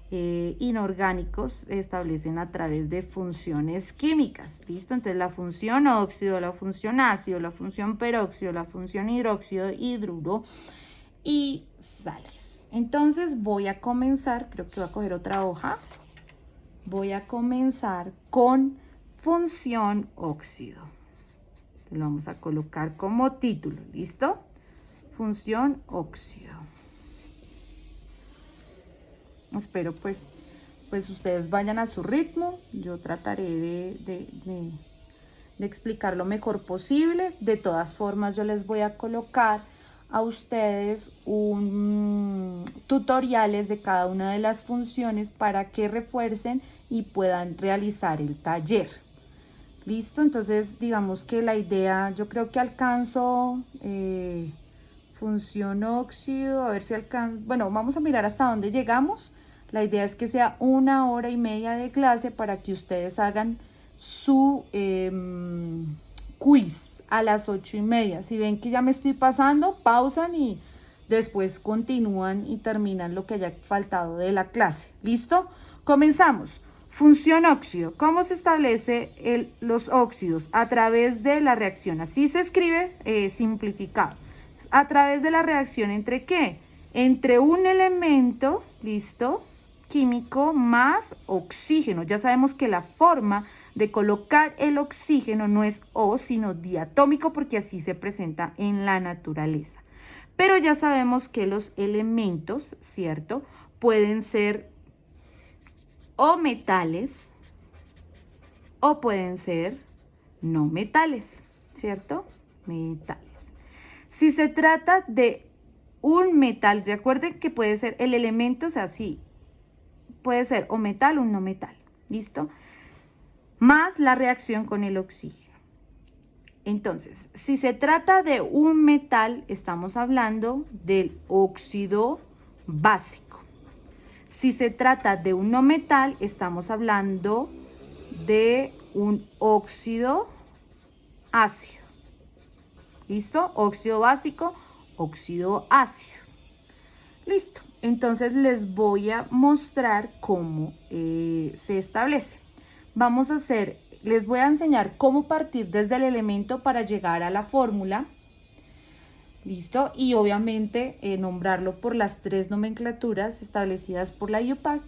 inorgánicos establecen a través de funciones químicas. ¿Listo? Entonces la función óxido, la función ácido, la función peróxido, la función hidróxido, hidruro y sales. Entonces voy a comenzar, creo que voy a coger otra hoja. Voy a comenzar con función óxido. Lo vamos a colocar como título, ¿listo? Función óxido. Espero pues ustedes vayan a su ritmo. Yo trataré de explicar lo mejor posible. De todas formas, yo les voy a colocar a ustedes tutoriales de cada una de las funciones para que refuercen y puedan realizar el taller. Listo, entonces digamos que la idea, yo creo que alcanzo función óxido, a ver si alcanzo, bueno, vamos a mirar hasta dónde llegamos. La idea es que sea 1 hora y media de clase para que ustedes hagan su quiz a las 8:30. Si ven que ya me estoy pasando, pausan y después continúan y terminan lo que haya faltado de la clase. ¿Listo? Comenzamos. Función óxido. ¿Cómo se establece los óxidos? A través de la reacción. Así se escribe simplificado. A través de la reacción ¿entre qué? Entre un elemento, ¿listo?, químico más oxígeno. Ya sabemos que la forma de colocar el oxígeno no es O, sino diatómico, porque así se presenta en la naturaleza. Pero ya sabemos que los elementos, ¿cierto?, pueden ser o metales o pueden ser no metales, ¿cierto? Metales. Si se trata de un metal, recuerden que puede ser el elemento, o sea, sí, puede ser o metal o no metal, ¿listo? Más la reacción con el oxígeno. Entonces, si se trata de un metal, estamos hablando del óxido básico. Si se trata de un no metal, estamos hablando de un óxido ácido. ¿Listo? Óxido básico, óxido ácido. Listo. Entonces les voy a mostrar cómo se establece. Les voy a enseñar cómo partir desde el elemento para llegar a la fórmula. ¿Listo? Y obviamente nombrarlo por las 3 nomenclaturas establecidas por la IUPAC.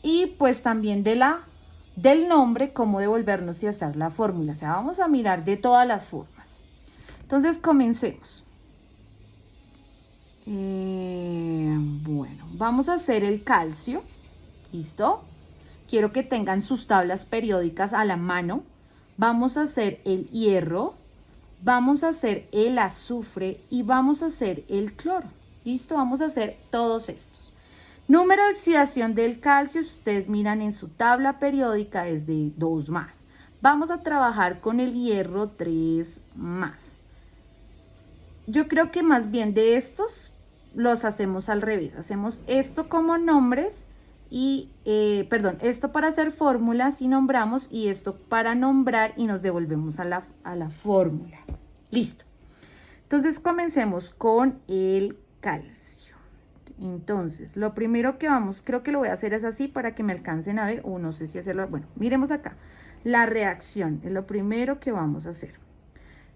Y pues también del nombre, cómo devolvernos y hacer la fórmula. O sea, vamos a mirar de todas las formas. Entonces, comencemos. Bueno, vamos a hacer el calcio. ¿Listo? Quiero que tengan sus tablas periódicas a la mano. Vamos a hacer el hierro. Vamos a hacer el azufre y vamos a hacer el cloro. ¿Listo? Vamos a hacer todos estos. Número de oxidación del calcio, si ustedes miran en su tabla periódica, es de 2 más. Vamos a trabajar con el hierro 3 más. Yo creo que más bien de estos los hacemos al revés. Hacemos esto como nombres y, esto para hacer fórmulas y nombramos, y esto para nombrar y nos devolvemos a la fórmula. Listo. Entonces comencemos con el calcio. Entonces, lo primero que creo que lo voy a hacer es así para que me alcancen a ver, o no sé si hacerlo, bueno, miremos acá. La reacción es lo primero que vamos a hacer.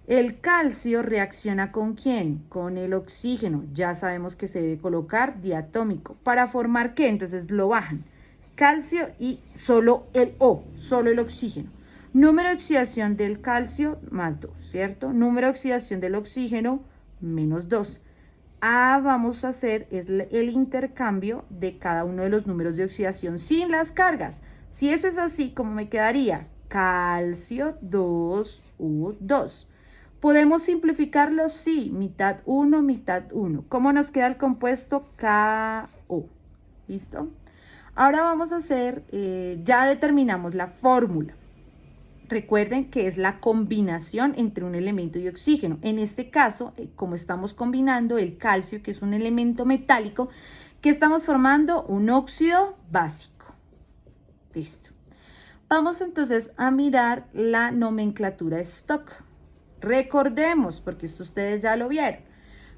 El calcio reacciona ¿con quién? Con el oxígeno. Ya sabemos que se debe colocar diatómico. ¿Para formar qué? Entonces lo bajan. Calcio y solo el O, solo el oxígeno. Número de oxidación del calcio, más 2, ¿cierto? Número de oxidación del oxígeno, menos 2. Vamos a hacer el intercambio de cada uno de los números de oxidación sin las cargas. Si eso es así, ¿cómo me quedaría? Calcio 2U2. ¿Podemos simplificarlo? Sí, mitad 1, mitad 1. ¿Cómo nos queda el compuesto? KO. ¿Listo? Ahora vamos a hacer, ya determinamos la fórmula. Recuerden que es la combinación entre un elemento y oxígeno. En este caso, como estamos combinando el calcio, que es un elemento metálico, ¿qué estamos formando? Un óxido básico. Listo. Vamos entonces a mirar la nomenclatura stock. Recordemos, porque esto ustedes ya lo vieron.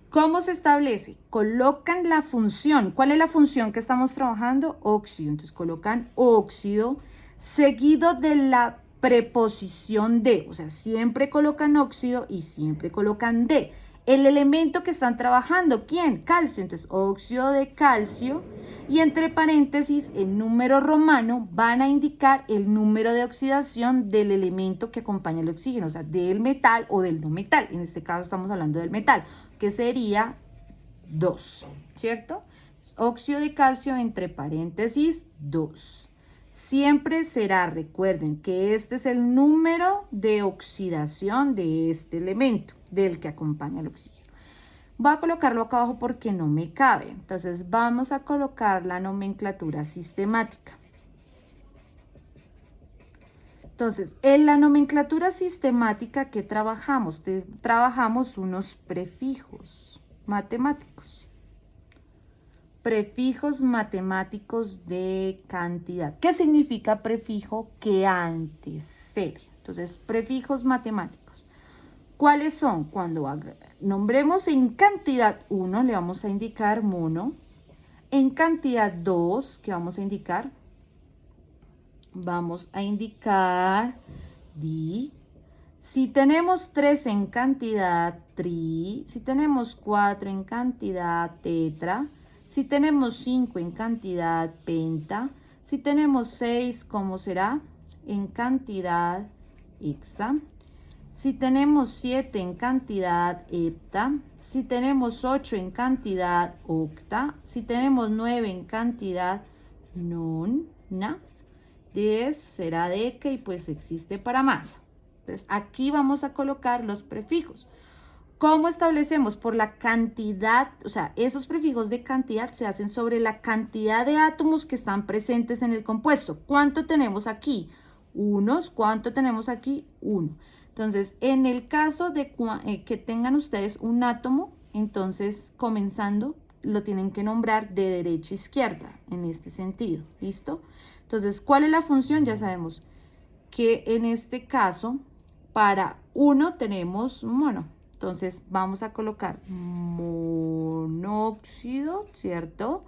¿Cómo se establece? Colocan la función. ¿Cuál es la función que estamos trabajando? Óxido. Entonces colocan óxido seguido de la preposición de. O sea, siempre colocan óxido y siempre colocan de. El elemento que están trabajando, ¿quién? Calcio. Entonces, óxido de calcio. Y entre paréntesis, en número romano, van a indicar el número de oxidación del elemento que acompaña el oxígeno. O sea, del metal o del no metal. En este caso estamos hablando del metal, que sería 2, ¿cierto? óxido de calcio entre paréntesis 2. Siempre será, recuerden que este es el número de oxidación de este elemento, del que acompaña el oxígeno. Voy a colocarlo acá abajo porque no me cabe. Entonces vamos a colocar la nomenclatura sistemática. Entonces, en la nomenclatura sistemática que trabajamos, trabajamos unos prefijos matemáticos. Prefijos matemáticos de cantidad. ¿Qué significa prefijo? Que antecede. Entonces, prefijos matemáticos. ¿Cuáles son? Cuando nombremos en cantidad 1, le vamos a indicar mono. En cantidad 2, ¿qué vamos a indicar? Vamos a indicar di. Si tenemos 3 en cantidad, tri. Si tenemos 4 en cantidad, tetra. Si tenemos 5 en cantidad, penta. Si tenemos 6, ¿cómo será? En cantidad, hexa. Si tenemos 7 en cantidad, hepta. Si tenemos 8 en cantidad, octa. Si tenemos 9 en cantidad, nona. 10 será deca y pues existe para más. Entonces, aquí vamos a colocar los prefijos. ¿Cómo establecemos? Por la cantidad, o sea, esos prefijos de cantidad se hacen sobre la cantidad de átomos que están presentes en el compuesto. ¿Cuánto tenemos aquí? Unos. ¿Cuánto tenemos aquí? Uno. Entonces, en el caso de que tengan ustedes un átomo, entonces, comenzando, lo tienen que nombrar de derecha a izquierda, en este sentido. ¿Listo? Entonces, ¿cuál es la función? Ya sabemos que en este caso, para 1 tenemos mono. Entonces, vamos a colocar monóxido, ¿cierto?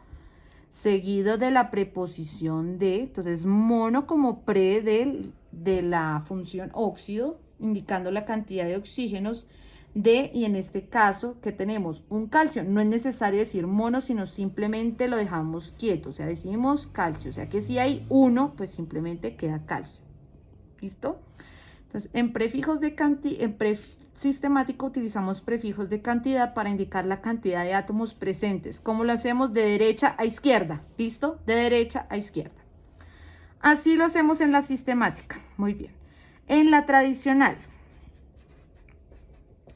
Seguido de la preposición de, entonces, mono como pre de la función óxido, indicando la cantidad de oxígenos de, y en este caso, que tenemos un calcio. No es necesario decir mono, sino simplemente lo dejamos quieto, o sea, decimos calcio. O sea, que si hay 1, pues simplemente queda calcio. ¿Listo? Entonces, en prefijos de sistemático utilizamos prefijos de cantidad para indicar la cantidad de átomos presentes. ¿Cómo lo hacemos? De derecha a izquierda. ¿Listo? De derecha a izquierda. Así lo hacemos en la sistemática. Muy bien. En la tradicional.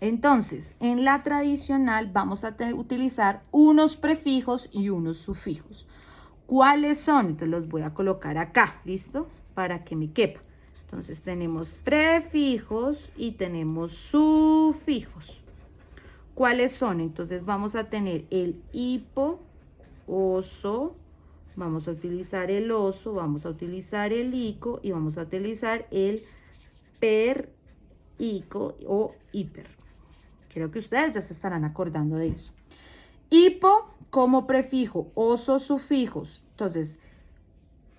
Entonces, en la tradicional vamos a utilizar unos prefijos y unos sufijos. ¿Cuáles son? Entonces los voy a colocar acá, ¿listo? Para que me quepa. Entonces tenemos prefijos y tenemos sufijos. ¿Cuáles son? Entonces vamos a tener el hipo, oso, vamos a utilizar el oso, vamos a utilizar el ico y vamos a utilizar el perico o hiper. Creo que ustedes ya se estarán acordando de eso. Hipo como prefijo, oso sufijos. Entonces,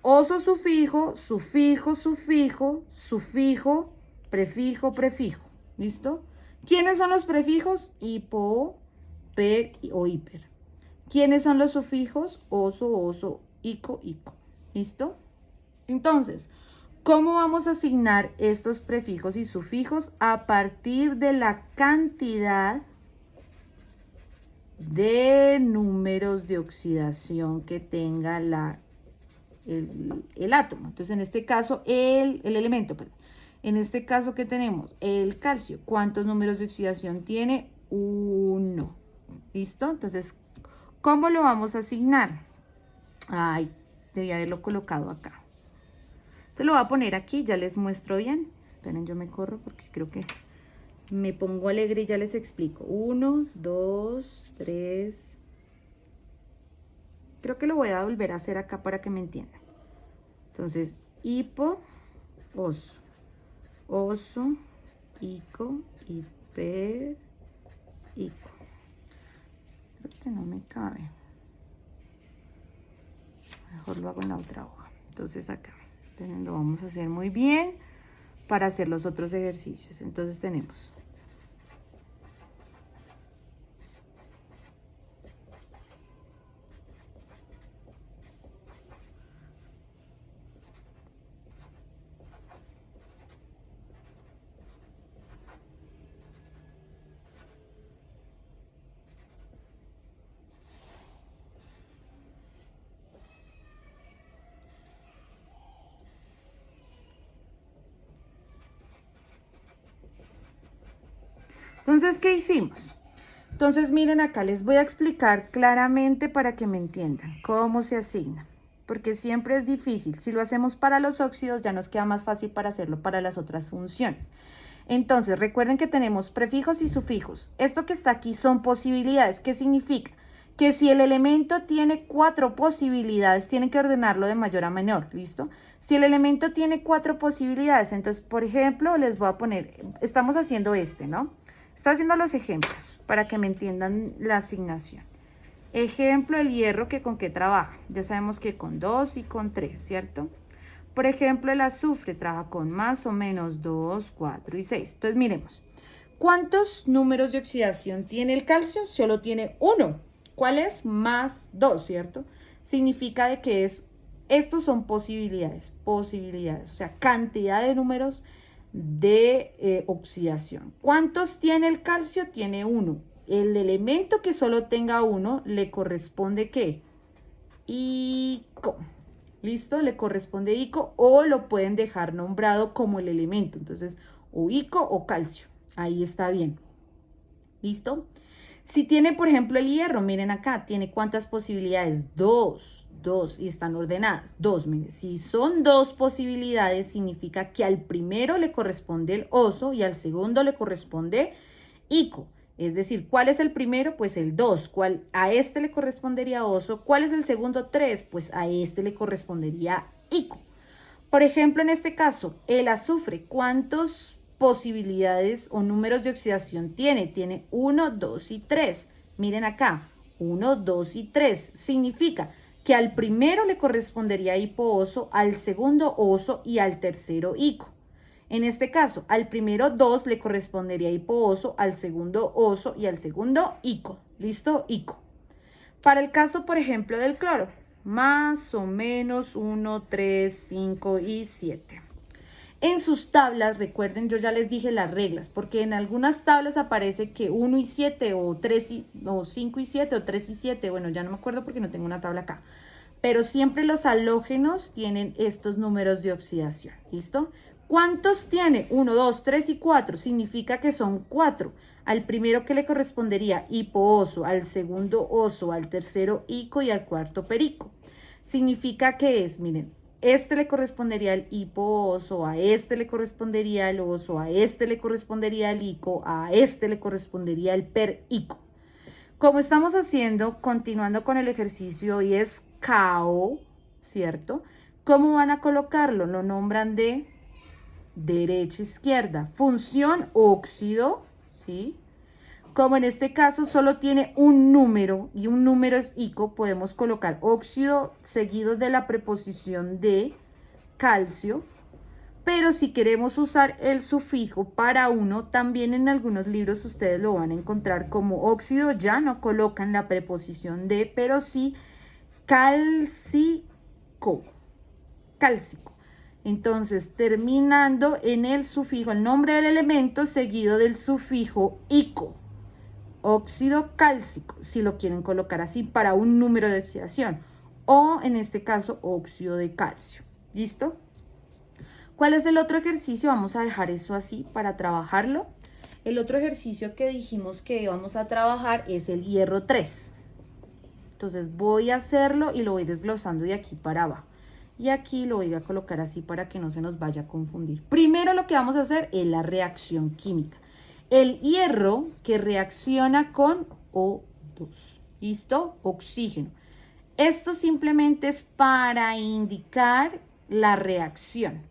oso sufijo, sufijo, sufijo, sufijo, prefijo, prefijo. ¿Listo? ¿Quiénes son los prefijos? Hipo, per o hiper. ¿Quiénes son los sufijos? Oso, oso, ico, ico. ¿Listo? Entonces, ¿cómo vamos a asignar estos prefijos y sufijos? A partir de la cantidad de números de oxidación que tenga el átomo. Entonces, en este caso, el elemento, perdón. En este caso, ¿qué tenemos? El calcio. ¿Cuántos números de oxidación tiene? 1. ¿Listo? Entonces, ¿cómo lo vamos a asignar? Ay, debí haberlo colocado acá. Entonces, lo voy a poner aquí, ya les muestro bien. Esperen, yo me corro porque creo que me pongo alegre y ya les explico. 1, 2, 3. Creo que lo voy a volver a hacer acá para que me entiendan. Entonces, hipo, oso, oso, ico, hiper, ico. Creo que no me cabe. Mejor lo hago en la otra hoja. Entonces acá. Entonces, lo vamos a hacer muy bien para hacer los otros ejercicios. Entonces tenemos Entonces, ¿qué hicimos? Entonces, miren acá, les voy a explicar claramente para que me entiendan cómo se asigna, porque siempre es difícil. Si lo hacemos para los óxidos, ya nos queda más fácil para hacerlo para las otras funciones. Entonces, recuerden que tenemos prefijos y sufijos. Esto que está aquí son posibilidades. ¿Qué significa? Que si el elemento tiene 4 posibilidades, tienen que ordenarlo de mayor a menor, ¿listo? Si el elemento tiene 4 posibilidades, entonces, por ejemplo, les voy a poner, estamos haciendo ¿no? Estoy haciendo los ejemplos para que me entiendan la asignación. Ejemplo, el hierro, que con qué trabaja. Ya sabemos que con 2 y con 3, ¿cierto? Por ejemplo, el azufre trabaja con más o menos 2, 4 y 6. Entonces, miremos. ¿Cuántos números de oxidación tiene el calcio? Solo tiene 1. ¿Cuál es? Más 2, ¿cierto? Significa de que estos son posibilidades, o sea, cantidad de números de oxidación. ¿Cuántos tiene el calcio? Tiene 1. El elemento que solo tenga 1 le corresponde ¿qué? Ico. ¿Listo? Le corresponde ico o lo pueden dejar nombrado como el elemento. Entonces, o ico o calcio. Ahí está bien. ¿Listo? Si tiene, por ejemplo, el hierro, miren acá, tiene ¿cuántas posibilidades? 2. Y están ordenadas. 2, miren, si son 2 posibilidades, significa que al primero le corresponde el oso y al segundo le corresponde ico. Es decir, ¿cuál es el primero? Pues el 2. ¿Cuál? A este le correspondería oso. ¿Cuál es el segundo? 3. Pues a este le correspondería ico. Por ejemplo, en este caso, el azufre, ¿cuántas posibilidades o números de oxidación tiene? Tiene 1, 2 y 3. Miren acá, 1, 2 y 3. Significa que al primero le correspondería hipooso, al segundo oso y al tercero ico. En este caso, al primero 2 le correspondería hipooso, al segundo oso y al segundo ico. ¿Listo? Ico. Para el caso, por ejemplo, del cloro, más o menos 1, 3, 5 y 7. En sus tablas, recuerden, yo ya les dije las reglas, porque en algunas tablas aparece que 1 y 7 o 3 o 5 y 7 o 3 y 7, bueno, ya no me acuerdo porque no tengo una tabla acá. Pero siempre los halógenos tienen estos números de oxidación, ¿listo? ¿Cuántos tiene? 1, 2, 3 y 4. Significa que son 4. Al primero que le correspondería hipooso, al segundo oso, al tercero ico y al cuarto perico. Significa que es, miren, este le correspondería al hipooso, a este le correspondería el oso, a este le correspondería el ico, a este le correspondería el perico. Como estamos haciendo, continuando con el ejercicio, y es CAO, ¿cierto? ¿Cómo van a colocarlo? Lo nombran de derecha a izquierda. Función óxido, ¿sí? Como en este caso solo tiene un número y un número es ico, podemos colocar óxido seguido de la preposición de calcio. Pero si queremos usar el sufijo para uno, también en algunos libros ustedes lo van a encontrar como óxido. Ya no colocan la preposición de, pero sí cálcico. Cálcico. Entonces, terminando en el sufijo, el nombre del elemento seguido del sufijo ico. Óxido cálcico, si lo quieren colocar así para un número de oxidación. O en este caso, óxido de calcio. ¿Listo? ¿Cuál es el otro ejercicio? Vamos a dejar eso así para trabajarlo. El otro ejercicio que dijimos que vamos a trabajar es el hierro 3. Entonces voy a hacerlo y lo voy desglosando de aquí para abajo. Y aquí lo voy a colocar así para que no se nos vaya a confundir. Primero lo que vamos a hacer es la reacción química. El hierro que reacciona con O2. ¿Listo? Oxígeno. Esto simplemente es para indicar la reacción.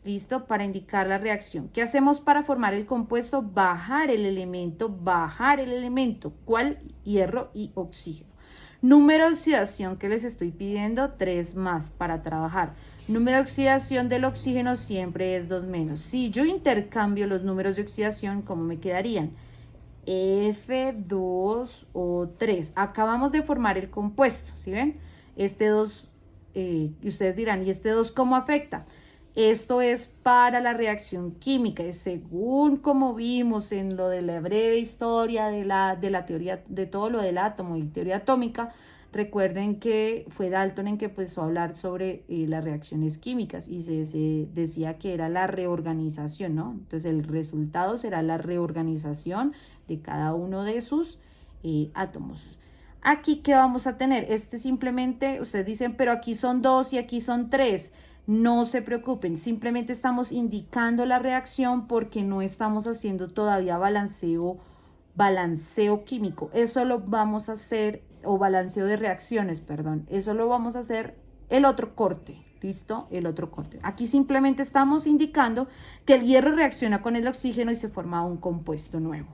¿Listo? Para indicar la reacción. ¿Qué hacemos para formar el compuesto? Bajar el elemento. ¿Cuál? Hierro y oxígeno. Número de oxidación que les estoy pidiendo, 3 más para trabajar. Número de oxidación del oxígeno siempre es 2 menos. Si yo intercambio los números de oxidación, ¿cómo me quedarían? F2O3. Acabamos de formar el compuesto, ¿sí ven? Este 2, y ustedes dirán, ¿y este 2 cómo afecta? Esto es para la reacción química, y según como vimos en lo de la breve historia de la teoría, de todo lo del átomo y teoría atómica, Recuerden que fue Dalton en que empezó a hablar sobre las reacciones químicas y se decía que era la reorganización, ¿no? Entonces el resultado será la reorganización de cada uno de sus átomos. Aquí, ¿qué vamos a tener? Simplemente, ustedes dicen, pero aquí son 2 y aquí son 3. No se preocupen, simplemente estamos indicando la reacción porque no estamos haciendo todavía balanceo químico. Eso lo vamos a hacer, o balanceo de reacciones, perdón. Eso lo vamos a hacer el otro corte. ¿Listo? El otro corte. Aquí simplemente estamos indicando que el hierro reacciona con el oxígeno y se forma un compuesto nuevo,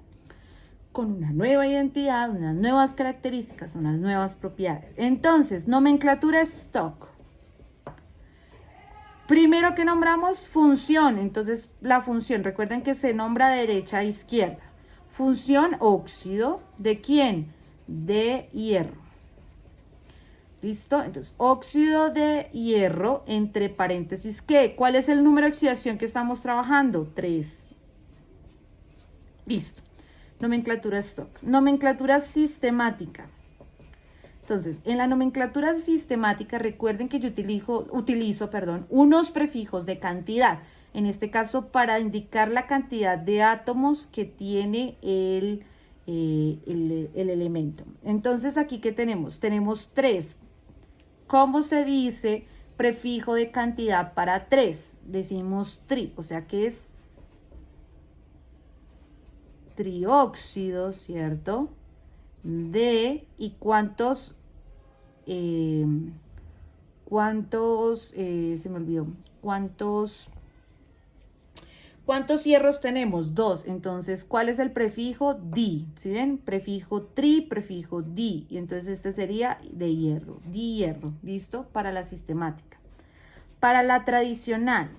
con una nueva identidad, unas nuevas características, unas nuevas propiedades. Entonces, nomenclatura stock. Primero que nombramos, función. Entonces, la función, recuerden que se nombra derecha a izquierda. Función óxido, ¿de quién? De hierro. ¿Listo? Entonces, óxido de hierro, entre paréntesis, ¿qué? ¿Cuál es el número de oxidación que estamos trabajando? 3. Listo. Nomenclatura stock. Nomenclatura sistemática. Entonces, en la nomenclatura sistemática, recuerden que yo utilizo unos prefijos de cantidad, en este caso para indicar la cantidad de átomos que tiene el elemento. Entonces, aquí, ¿qué tenemos? Tenemos 3. ¿Cómo se dice prefijo de cantidad para 3? Decimos tri, o sea que es trióxido, ¿cierto? ¿Y cuántos, se me olvidó, ¿cuántos hierros tenemos? 2. Entonces, ¿cuál es el prefijo? Di, ¿sí ven? Prefijo tri, prefijo di, y entonces este sería de hierro, di hierro, ¿listo? Para la sistemática. Para la tradicional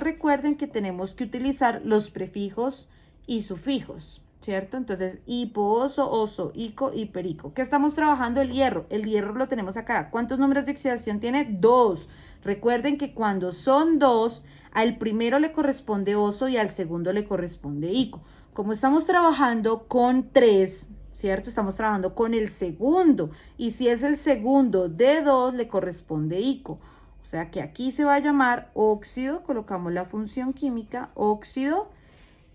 recuerden que tenemos que utilizar los prefijos y sufijos, ¿cierto? Entonces, hipo, oso, ico y perico. ¿Qué estamos trabajando? El hierro. El hierro lo tenemos acá. ¿Cuántos números de oxidación tiene? 2. Recuerden que cuando son 2, al primero le corresponde oso y al segundo le corresponde ico. Como estamos trabajando con 3, ¿cierto? Estamos trabajando con el segundo. Y si es el segundo de 2, le corresponde ico. O sea que aquí se va a llamar óxido, colocamos la función química, óxido,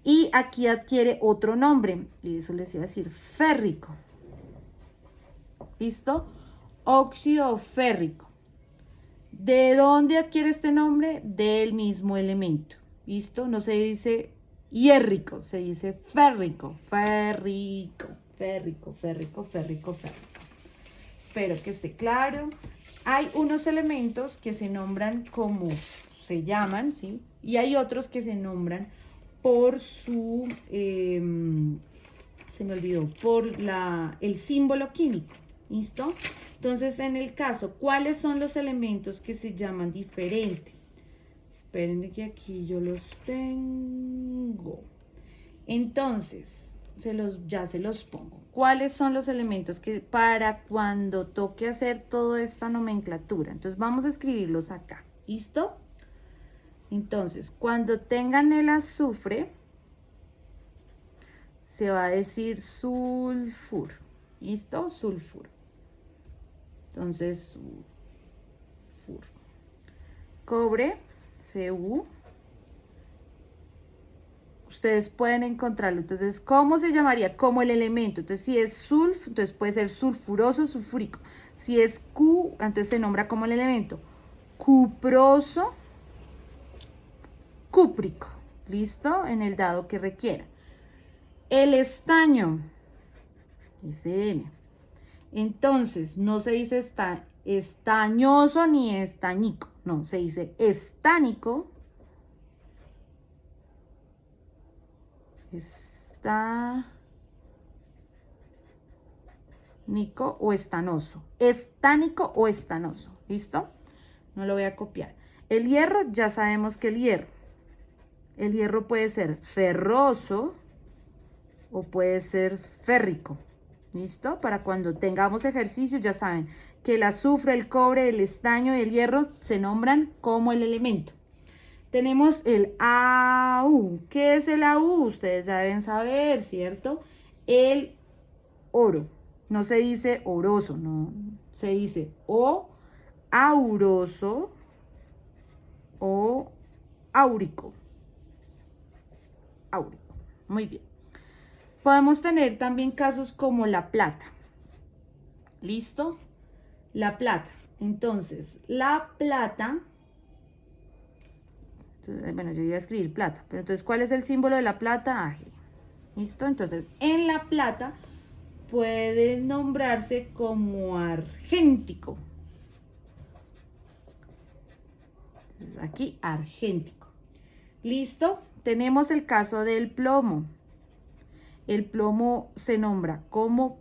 y aquí adquiere otro nombre, y eso les iba a decir férrico. ¿Listo? Óxido férrico. ¿De dónde adquiere este nombre? Del mismo elemento. ¿Listo? No se dice hierrico, se dice férrico. Férrico. Espero que esté claro. Hay unos elementos que se nombran como se llaman, ¿sí? Y hay otros que se nombran por su, se me olvidó, por el símbolo químico, ¿listo? Entonces, en el caso, ¿cuáles son los elementos que se llaman diferente? Esperen que aquí yo los tengo. Entonces, ya se los pongo. ¿Cuáles son los elementos que para cuando toque hacer toda esta nomenclatura? Entonces, vamos a escribirlos acá, ¿listo? Entonces, cuando tengan el azufre, se va a decir sulfuro. ¿Listo? Sulfuro. Entonces, sulfuro. Cobre, Cu. Ustedes pueden encontrarlo. Entonces, ¿cómo se llamaría? Como el elemento. Entonces, si es sulf, entonces puede ser sulfuroso, sulfúrico. Si es Cu, entonces se nombra como el elemento. Cuproso, cúprico, ¿listo? En el dado que requiera. El estaño, SN. Entonces, no se dice estañoso ni estañico, no, se dice estánico, estánico o estanoso, estánico o estanoso, ¿listo? No lo voy a copiar. El hierro, ya sabemos que el hierro puede ser ferroso o puede ser férrico, ¿listo? Para cuando tengamos ejercicios, ya saben que el azufre, el cobre, el estaño y el hierro se nombran como el elemento. Tenemos el AU. ¿Qué es el AU? Ustedes ya deben saber, ¿cierto? El oro. No se dice oroso, no. Se dice o auroso o áurico. Áurico. Muy bien. Podemos tener también casos como la plata. ¿Listo? La plata. Entonces, la plata. Bueno, yo iba a escribir plata. Pero entonces, ¿cuál es el símbolo de la plata? AG. ¿Listo? Entonces, en la plata puede nombrarse como argéntico. Entonces, aquí, argéntico. ¿Listo? Tenemos el caso del plomo. El plomo se nombra como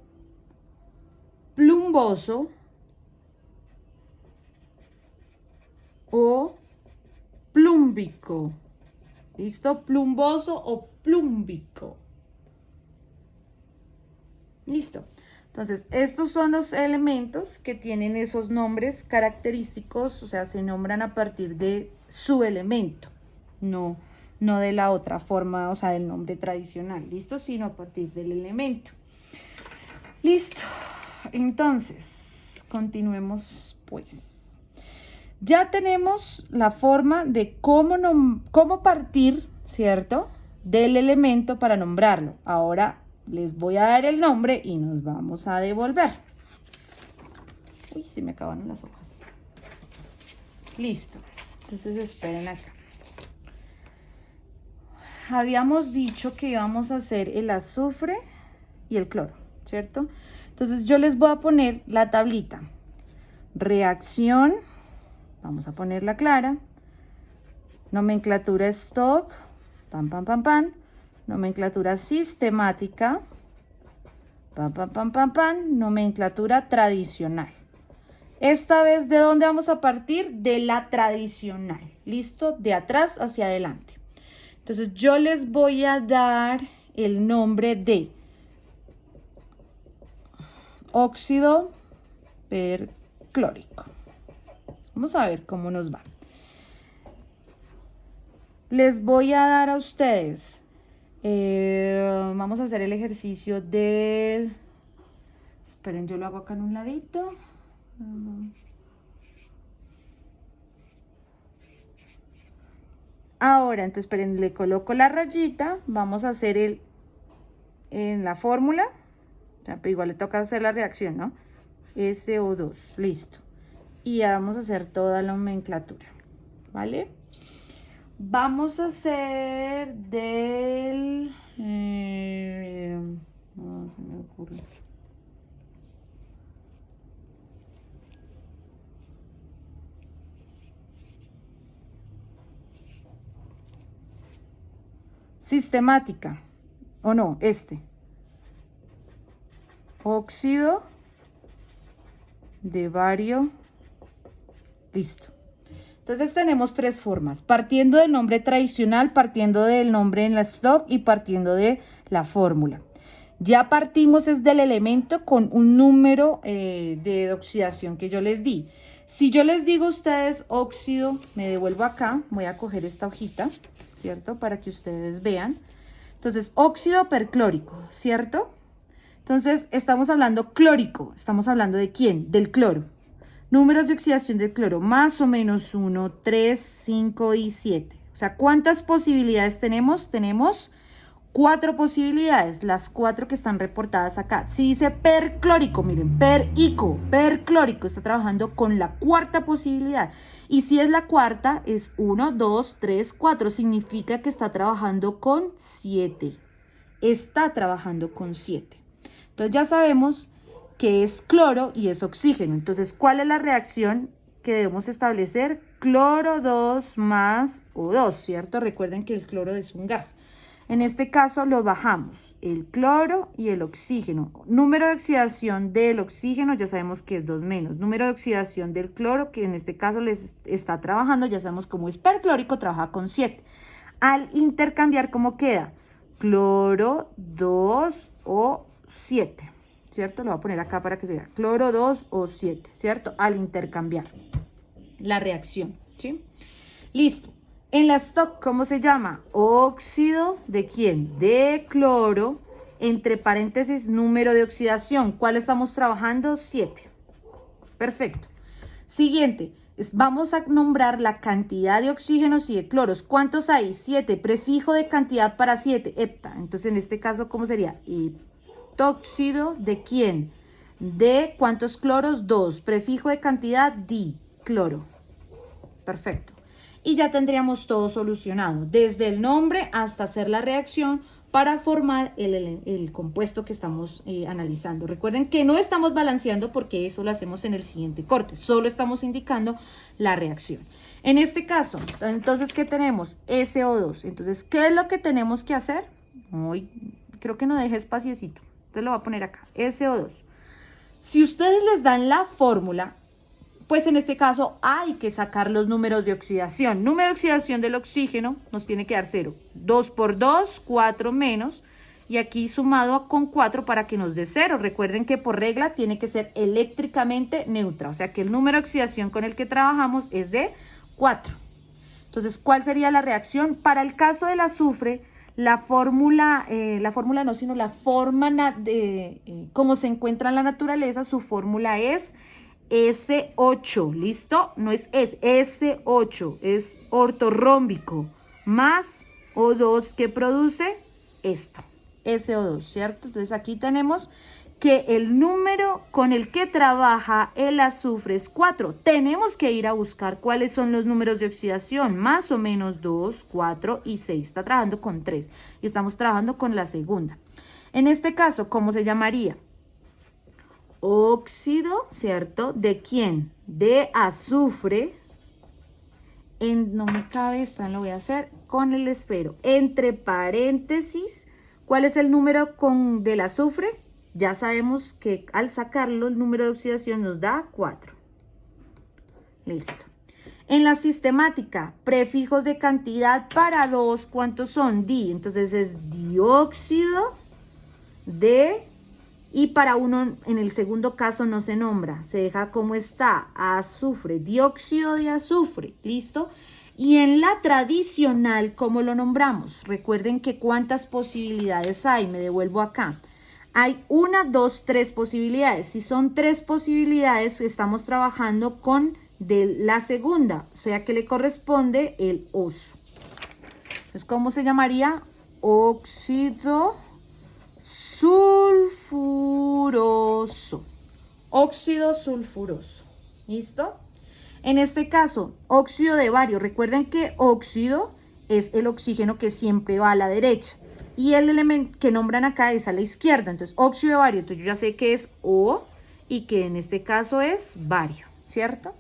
plumboso o plúmbico. ¿Listo? Plumboso o plúmbico. Listo. Entonces, estos son los elementos que tienen esos nombres característicos, o sea, se nombran a partir de su elemento, no de la otra forma, o sea, del nombre tradicional, ¿listo? Sino a partir del elemento. Listo. Entonces, continuemos pues. Ya tenemos la forma de cómo partir, ¿cierto? Del elemento para nombrarlo. Ahora les voy a dar el nombre y nos vamos a devolver. Uy, se me acabaron las hojas. Listo. Entonces esperen acá. Habíamos dicho que íbamos a hacer el azufre y el cloro, ¿cierto? Entonces yo les voy a poner la tablita. Reacción, vamos a ponerla clara. Nomenclatura stock, pam, pam, pam, pam. Nomenclatura sistemática, pam, pam, pam, pam, pam. Nomenclatura tradicional. Esta vez, ¿de dónde vamos a partir? De la tradicional, ¿listo? De atrás hacia adelante. Entonces, yo les voy a dar el nombre de óxido perclórico. Vamos a ver cómo nos va. Les voy a dar a ustedes, vamos a hacer el ejercicio del, esperen, yo lo hago acá en un ladito. Ahora, entonces, esperen, le coloco la rayita, vamos a hacer en la fórmula, o sea, pero igual le toca hacer la reacción, ¿no? SO2, listo. Y ya vamos a hacer toda la nomenclatura, ¿vale? Vamos a hacer del... no se me ocurre. Sistemática, o no, óxido de bario, listo. Entonces tenemos tres formas, partiendo del nombre tradicional, partiendo del nombre en la stock y partiendo de la fórmula. Ya partimos es del elemento con un número de oxidación que yo les di. Si yo les digo a ustedes óxido, me devuelvo acá, voy a coger esta hojita, ¿cierto? Para que ustedes vean. Entonces, óxido perclórico, ¿cierto? Entonces, estamos hablando clórico, estamos hablando ¿de quién? Del cloro. Números de oxidación del cloro, más o menos 1, 3, 5 y 7. O sea, ¿cuántas posibilidades tenemos? Tenemos 4 posibilidades, las 4 que están reportadas acá. Si dice perclórico, miren, perclórico, está trabajando con la cuarta posibilidad. Y si es la cuarta, es 1, 2, 3, 4. Significa que está trabajando con 7. Está trabajando con 7. Entonces ya sabemos que es cloro y es oxígeno. Entonces, ¿cuál es la reacción que debemos establecer? Cloro 2 más O2, ¿cierto? Recuerden que el cloro es un gas. En este caso lo bajamos, el cloro y el oxígeno. Número de oxidación del oxígeno, ya sabemos que es 2 menos. Número de oxidación del cloro, que en este caso les está trabajando, ya sabemos cómo es perclórico, trabaja con 7. Al intercambiar, ¿cómo queda? Cloro 2 o 7, ¿cierto? Lo voy a poner acá para que se vea. Cloro 2 o 7, ¿cierto? Al intercambiar la reacción, ¿sí? Listo. En la stock, ¿cómo se llama? Óxido ¿de quién? De cloro entre paréntesis, número de oxidación. ¿Cuál estamos trabajando? 7. Perfecto. Siguiente, vamos a nombrar la cantidad de oxígenos y de cloros. ¿Cuántos hay? 7. Prefijo de cantidad para 7, hepta. Entonces, en este caso, ¿cómo sería? Heptóxido, ¿de quién? De ¿cuántos cloros? 2. Prefijo de cantidad, di, cloro. Perfecto. Y ya tendríamos todo solucionado, desde el nombre hasta hacer la reacción para formar el compuesto que estamos analizando. Recuerden que no estamos balanceando porque eso lo hacemos en el siguiente corte, solo estamos indicando la reacción. En este caso, entonces, ¿qué tenemos? SO2. Entonces, ¿qué es lo que tenemos que hacer? Uy, creo que no dejé espaciecito, entonces lo voy a poner acá, SO2. Si ustedes les dan la fórmula, pues en este caso hay que sacar los números de oxidación. Número de oxidación del oxígeno nos tiene que dar 0. 2 por 2, 4 menos. Y aquí sumado con 4 para que nos dé 0. Recuerden que por regla tiene que ser eléctricamente neutra. O sea que el número de oxidación con el que trabajamos es de 4. Entonces, ¿cuál sería la reacción? Para el caso del azufre, la forma de cómo se encuentra en la naturaleza, su fórmula es S8, ¿listo? No es S8, es ortorrómbico, más O2 que produce esto, SO2, ¿cierto? Entonces aquí tenemos que el número con el que trabaja el azufre es 4. Tenemos que ir a buscar cuáles son los números de oxidación, más o menos 2, 4 y 6. Está trabajando con 3 y estamos trabajando con la segunda. En este caso, ¿cómo se llamaría? Óxido, ¿cierto? ¿De quién? De azufre. No me cabe, espera, lo voy a hacer con el esfero. Entre paréntesis, ¿cuál es el número del azufre? Ya sabemos que al sacarlo, el número de oxidación nos da 4. Listo. En la sistemática, prefijos de cantidad para 2, ¿cuántos son? Di. Entonces es dióxido de... Y para 1, en el segundo caso no se nombra, se deja como está, azufre, dióxido de azufre, ¿listo? Y en la tradicional, ¿cómo lo nombramos? Recuerden que cuántas posibilidades hay, me devuelvo acá. Hay 1, 2, 3 posibilidades. Si son 3 posibilidades, estamos trabajando con de la segunda, o sea que le corresponde el oso. Entonces, ¿cómo se llamaría? Óxido sulfuroso. Óxido sulfuroso. ¿Listo? En este caso, óxido de bario. Recuerden que óxido es el oxígeno que siempre va a la derecha. Y el elemento que nombran acá es a la izquierda. Entonces, óxido de bario. Entonces, yo ya sé que es O y que en este caso es bario, ¿cierto?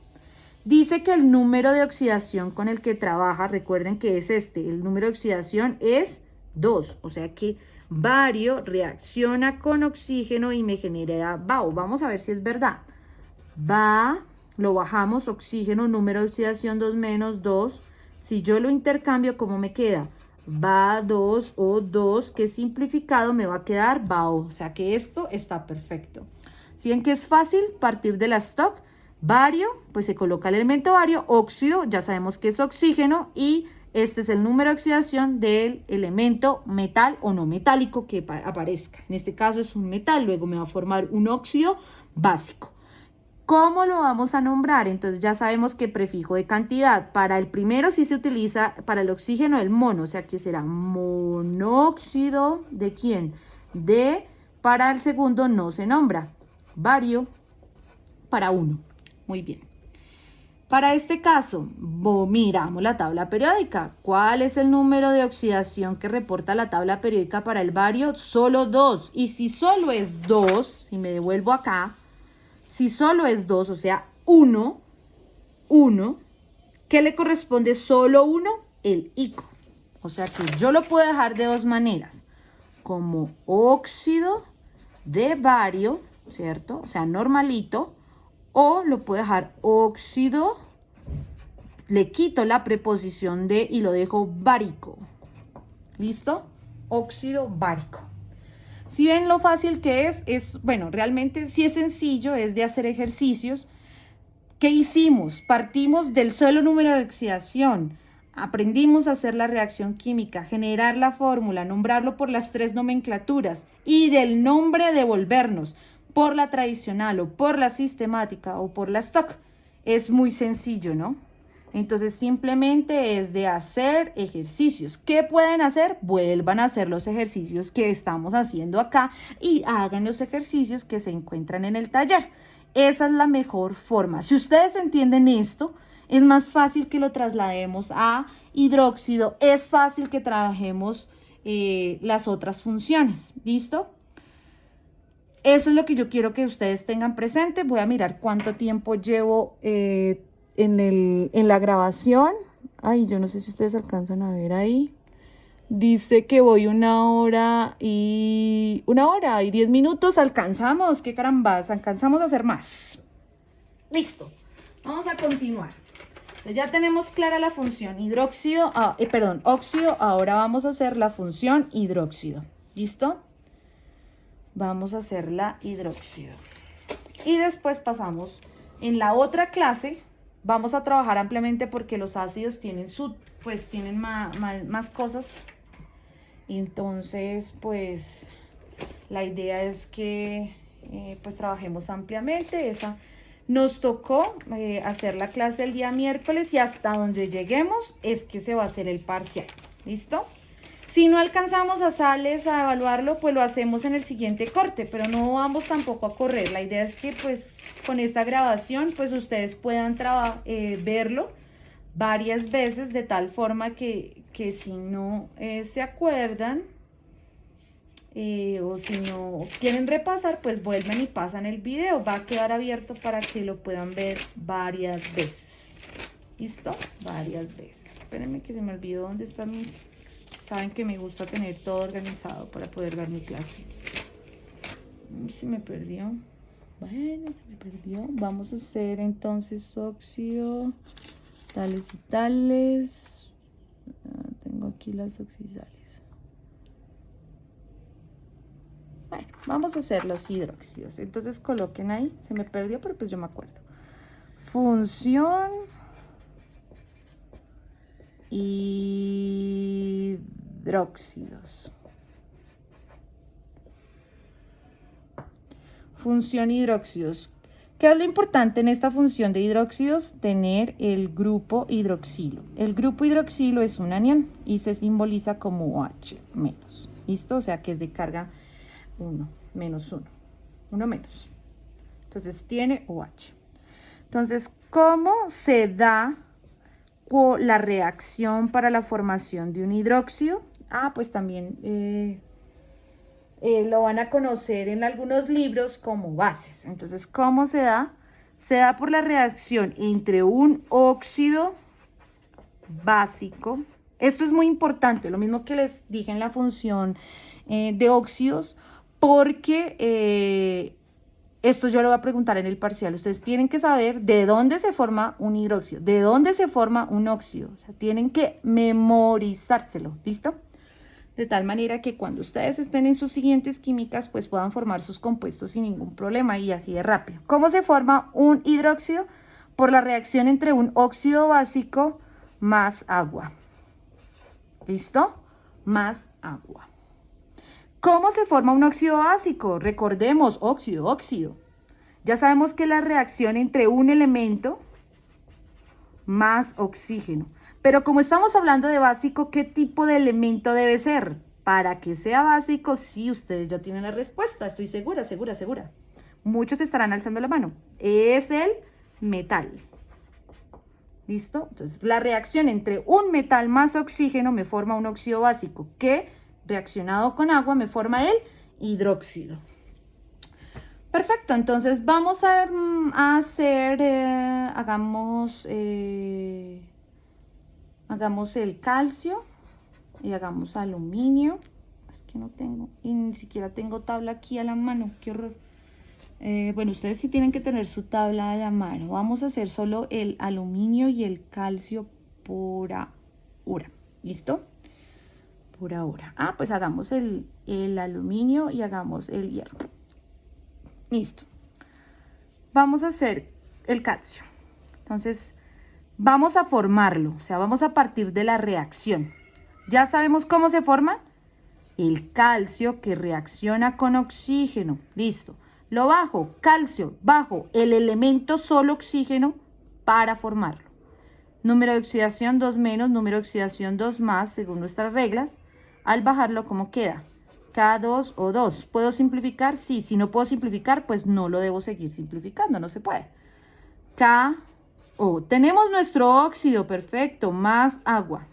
Dice que el número de oxidación con el que trabaja, recuerden que es este. El número de oxidación es 2. O sea que bario reacciona con oxígeno y me genera BAO. Vamos a ver si es verdad. Lo bajamos, oxígeno, número de oxidación 2 menos 2. Si yo lo intercambio, ¿cómo me queda? BA2 o 2, que simplificado me va a quedar BAO. O sea que esto está perfecto. ¿Sí ven que es fácil partir de la stock? Bario, pues se coloca el elemento bario, óxido, ya sabemos que es oxígeno y este es el número de oxidación del elemento metal o no metálico que aparezca. En este caso es un metal, luego me va a formar un óxido básico. ¿Cómo lo vamos a nombrar? Entonces ya sabemos que prefijo de cantidad. Para el primero sí se utiliza para el oxígeno el mono, o sea que será monóxido ¿de quién? Para el segundo no se nombra. Bario para 1. Muy bien. Para este caso, miramos la tabla periódica. ¿Cuál es el número de oxidación que reporta la tabla periódica para el bario? Solo 2. Y si solo es 2, si me devuelvo acá, si solo es 2, o sea, 1, ¿qué le corresponde solo 1? El ICO. O sea que yo lo puedo dejar de dos maneras. Como óxido de bario, ¿cierto? O sea, normalito. O lo puedo dejar óxido, le quito la preposición de y lo dejo bárico. ¿Listo? Óxido bárico. Si ven lo fácil que es, bueno, realmente sí es sencillo, es de hacer ejercicios. ¿Qué hicimos? Partimos del solo número de oxidación. aprendimos a hacer la reacción química, generar la fórmula, nombrarlo por las 3 nomenclaturas y del nombre devolvernos por la tradicional o por la sistemática o por la stock. Es muy sencillo, ¿no? Entonces simplemente es de hacer ejercicios. ¿Qué pueden hacer? Vuelvan a hacer los ejercicios que estamos haciendo acá y hagan los ejercicios que se encuentran en el taller. Esa es la mejor forma. Si ustedes entienden esto, es más fácil que lo traslademos a hidróxido, es fácil que trabajemos las otras funciones. ¿Listo? Eso es lo que yo quiero que ustedes tengan presente. Voy a mirar cuánto tiempo llevo en la grabación. Ay, yo no sé si ustedes alcanzan a ver ahí. Dice que voy 1 hora y 10 minutos. Alcanzamos, qué carambas, alcanzamos a hacer más. Listo, vamos a continuar. Entonces ya tenemos clara la función óxido. Ahora vamos a hacer la función hidróxido. ¿Listo? Vamos a hacer la hidróxido. Y después pasamos en la otra clase. Vamos a trabajar ampliamente porque los ácidos tienen tienen más cosas. Entonces, pues, la idea es que pues trabajemos ampliamente. Nos tocó hacer la clase el día miércoles y hasta donde lleguemos es que se va a hacer el parcial. ¿Listo? Si no alcanzamos a Sales a evaluarlo, pues lo hacemos en el siguiente corte, pero no vamos tampoco a correr. La idea es que pues con esta grabación pues ustedes puedan verlo varias veces de tal forma que si no se acuerdan o si no quieren repasar, pues vuelven y pasan el video. Va a quedar abierto para que lo puedan ver varias veces. ¿Listo? Varias veces. Espérenme que se me olvidó dónde están mis... Saben que me gusta tener todo organizado para poder dar mi clase. Se me perdió. Bueno, se me perdió. Vamos a hacer entonces óxido, tales y tales. Tengo aquí las oxidales. Bueno, vamos a hacer los hidróxidos. Entonces coloquen ahí. Se me perdió, pero pues yo me acuerdo. Función hidróxidos. Función hidróxidos. ¿Qué es lo importante en esta función de hidróxidos? Tener el grupo hidroxilo. El grupo hidroxilo es un anión y se simboliza como OH menos. ¿Listo? O sea que es de carga 1, menos 1. 1 menos. Entonces tiene OH. Entonces, ¿cómo se da la reacción para la formación de un hidróxido? Pues también lo van a conocer en algunos libros como bases. Entonces, ¿cómo se da? Se da por la reacción entre un óxido básico. Esto es muy importante, lo mismo que les dije en la función de óxidos, porque esto yo lo voy a preguntar en el parcial. Ustedes tienen que saber de dónde se forma un hidróxido, de dónde se forma un óxido. O sea, tienen que memorizárselo, ¿listo? De tal manera que cuando ustedes estén en sus siguientes químicas, pues puedan formar sus compuestos sin ningún problema y así de rápido. ¿Cómo se forma un hidróxido? Por la reacción entre un óxido básico más agua. ¿Listo? Más agua. ¿Cómo se forma un óxido básico? Recordemos, óxido, óxido. Ya sabemos que es la reacción entre un elemento más oxígeno. Pero como estamos hablando de básico, ¿qué tipo de elemento debe ser? Para que sea básico, sí, ustedes ya tienen la respuesta. Estoy segura, segura, segura. Muchos estarán alzando la mano. Es el metal. ¿Listo? Entonces, la reacción entre un metal más oxígeno me forma un óxido básico que reaccionado con agua me forma el hidróxido. Perfecto, entonces vamos a hacer, hagamos el calcio y hagamos aluminio. Es que no tengo, y ni siquiera tengo tabla aquí a la mano, qué horror. Bueno, ustedes sí tienen que tener su tabla a la mano. Vamos a hacer solo el aluminio y el calcio por ahora. ¿Listo? Por ahora. Pues hagamos el aluminio y hagamos el hierro. Listo. Vamos a hacer el calcio. Entonces, Vamos a formarlo, o sea, vamos a partir de la reacción. ¿Ya sabemos cómo se forma? El calcio que reacciona con oxígeno. Listo. Lo bajo, calcio, bajo el elemento solo oxígeno para formarlo. Número de oxidación 2 menos, número de oxidación 2 más, según nuestras reglas. Al bajarlo, ¿cómo queda? K2 o 2. ¿Puedo simplificar? Sí. Si no puedo simplificar, pues no lo debo seguir simplificando, no se puede. KO. Tenemos nuestro óxido, perfecto, más agua.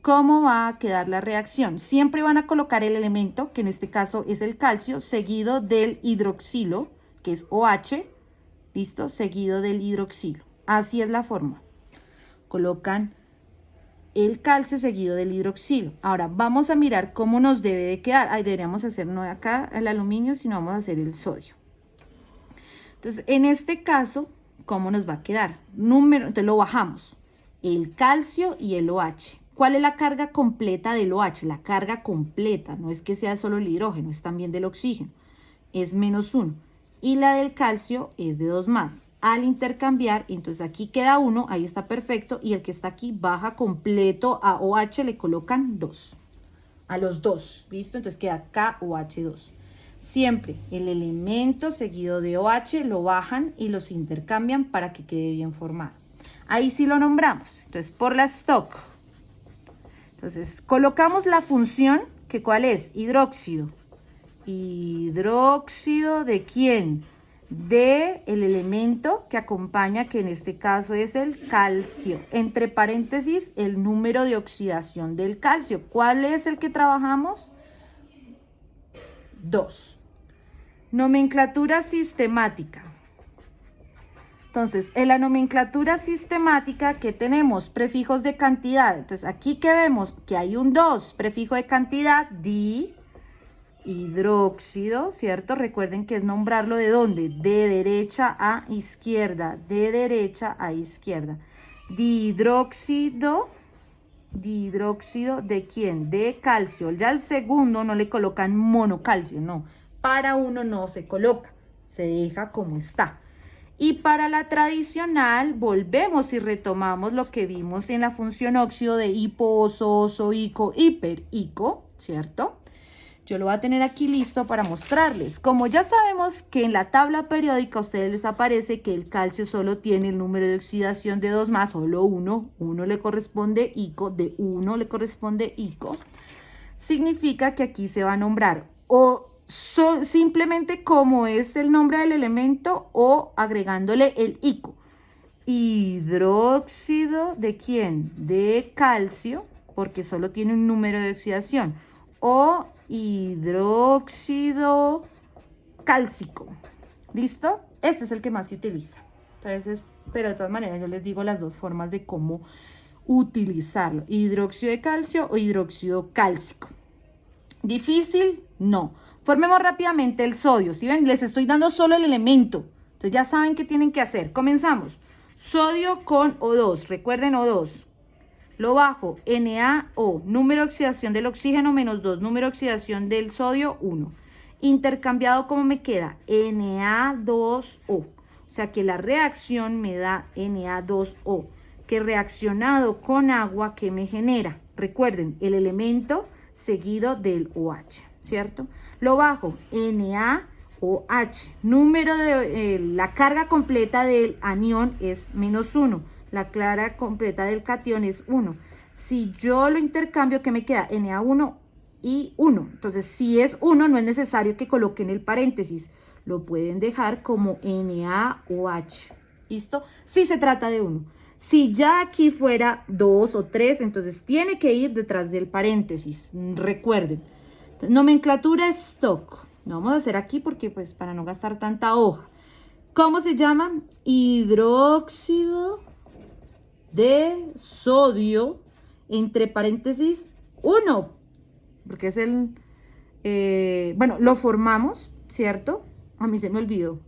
¿Cómo va a quedar la reacción? Siempre van a colocar el elemento, que en este caso es el calcio, seguido del hidroxilo, que es OH, ¿listo? Seguido del hidroxilo. Así es la forma. Colocan el calcio seguido del hidroxilo. Ahora vamos a mirar cómo nos debe de quedar. Ahí deberíamos hacer no acá el aluminio, sino vamos a hacer el sodio. Entonces, en este caso, ¿cómo nos va a quedar? Entonces lo bajamos. El calcio y el OH. ¿Cuál es la carga completa del OH? La carga completa, no es que sea solo el hidrógeno, es también del oxígeno. Es -1. Y la del calcio es de 2 más. Al intercambiar, entonces aquí queda 1, ahí está perfecto. Y el que está aquí baja completo a OH, le colocan 2. A los 2, ¿listo? Entonces queda KOH2. Siempre el elemento seguido de OH lo bajan y los intercambian para que quede bien formado. Ahí sí lo nombramos. Entonces, por la stock. Entonces, colocamos la función, que ¿cuál es? Hidróxido. ¿Hidróxido de quién? De el elemento que acompaña, que en este caso es el calcio. Entre paréntesis, el número de oxidación del calcio. ¿Cuál es el que trabajamos? 2. Nomenclatura sistemática. Entonces, en la nomenclatura sistemática, ¿qué tenemos? Prefijos de cantidad. Entonces, aquí que vemos que hay un 2, prefijo de cantidad, dihidróxido, ¿cierto? Recuerden que es nombrarlo de dónde, de derecha a izquierda, de derecha a izquierda. Dihidróxido ¿de quién? De calcio. Ya al segundo no le colocan monocalcio, no. Para uno no se coloca, se deja como está. Y para la tradicional, volvemos y retomamos lo que vimos en la función óxido de hipo, oso, ico, hiperico, ¿cierto? Yo lo voy a tener aquí listo para mostrarles. Como ya sabemos que en la tabla periódica a ustedes les aparece que el calcio solo tiene el número de oxidación de 2 más, solo 1. 1 le corresponde ico, de 1 le corresponde ico. Significa que aquí se va a nombrar o simplemente como es el nombre del elemento o agregándole el ico. Hidróxido de quién? De calcio, porque solo tiene un número de oxidación. O hidróxido cálcico. ¿Listo? Este es el que más se utiliza. Entonces, pero de todas maneras yo les digo las dos formas de cómo utilizarlo. Hidróxido de calcio o hidróxido cálcico. ¿Difícil? No. Formemos rápidamente el sodio. ¿Sí ven? Les estoy dando solo el elemento. Entonces ya saben qué tienen que hacer. Comenzamos. Sodio con O2. Recuerden O2. Lo bajo, NaO. Número de oxidación del oxígeno, -2. Número de oxidación del sodio, 1. Intercambiado, ¿cómo me queda? Na2O. O sea que la reacción me da Na2O. Que reaccionado con agua, ¿qué me genera? Recuerden, el elemento seguido del OH, ¿cierto? Lo bajo, NaOH. Número de la carga completa del anión es -1. La carga completa del catión es 1. Si yo lo intercambio, ¿qué me queda? Na1 y 1. Entonces, si es 1, no es necesario que coloquen el paréntesis. Lo pueden dejar como NaOH. ¿Listo? Si se trata de 1. Si ya aquí fuera 2 o 3, entonces tiene que ir detrás del paréntesis. Recuerden. Entonces, nomenclatura stock. Lo vamos a hacer aquí porque, pues, para no gastar tanta hoja. ¿Cómo se llama? Hidróxido de sodio, entre paréntesis, 1. Porque es el... bueno, lo formamos, ¿cierto? A mí se me olvidó.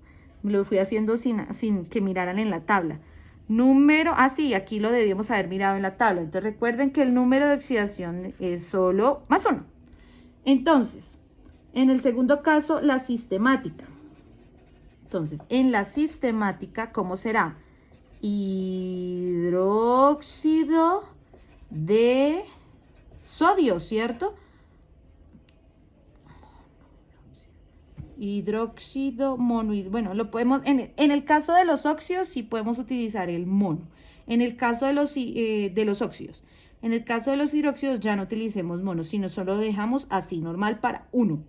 Me lo fui haciendo sin que miraran en la tabla. Número, sí, aquí lo debíamos haber mirado en la tabla. Entonces recuerden que el número de oxidación es solo +1. Entonces, en el segundo caso, la sistemática. Entonces, en la sistemática, ¿cómo será? hidróxido de sodio, ¿cierto? Hidróxido mono. Bueno, lo podemos, en el caso de los óxidos sí podemos utilizar el mono. En el caso de los óxidos. En el caso de los hidróxidos ya no utilicemos mono, sino solo dejamos así, normal para uno.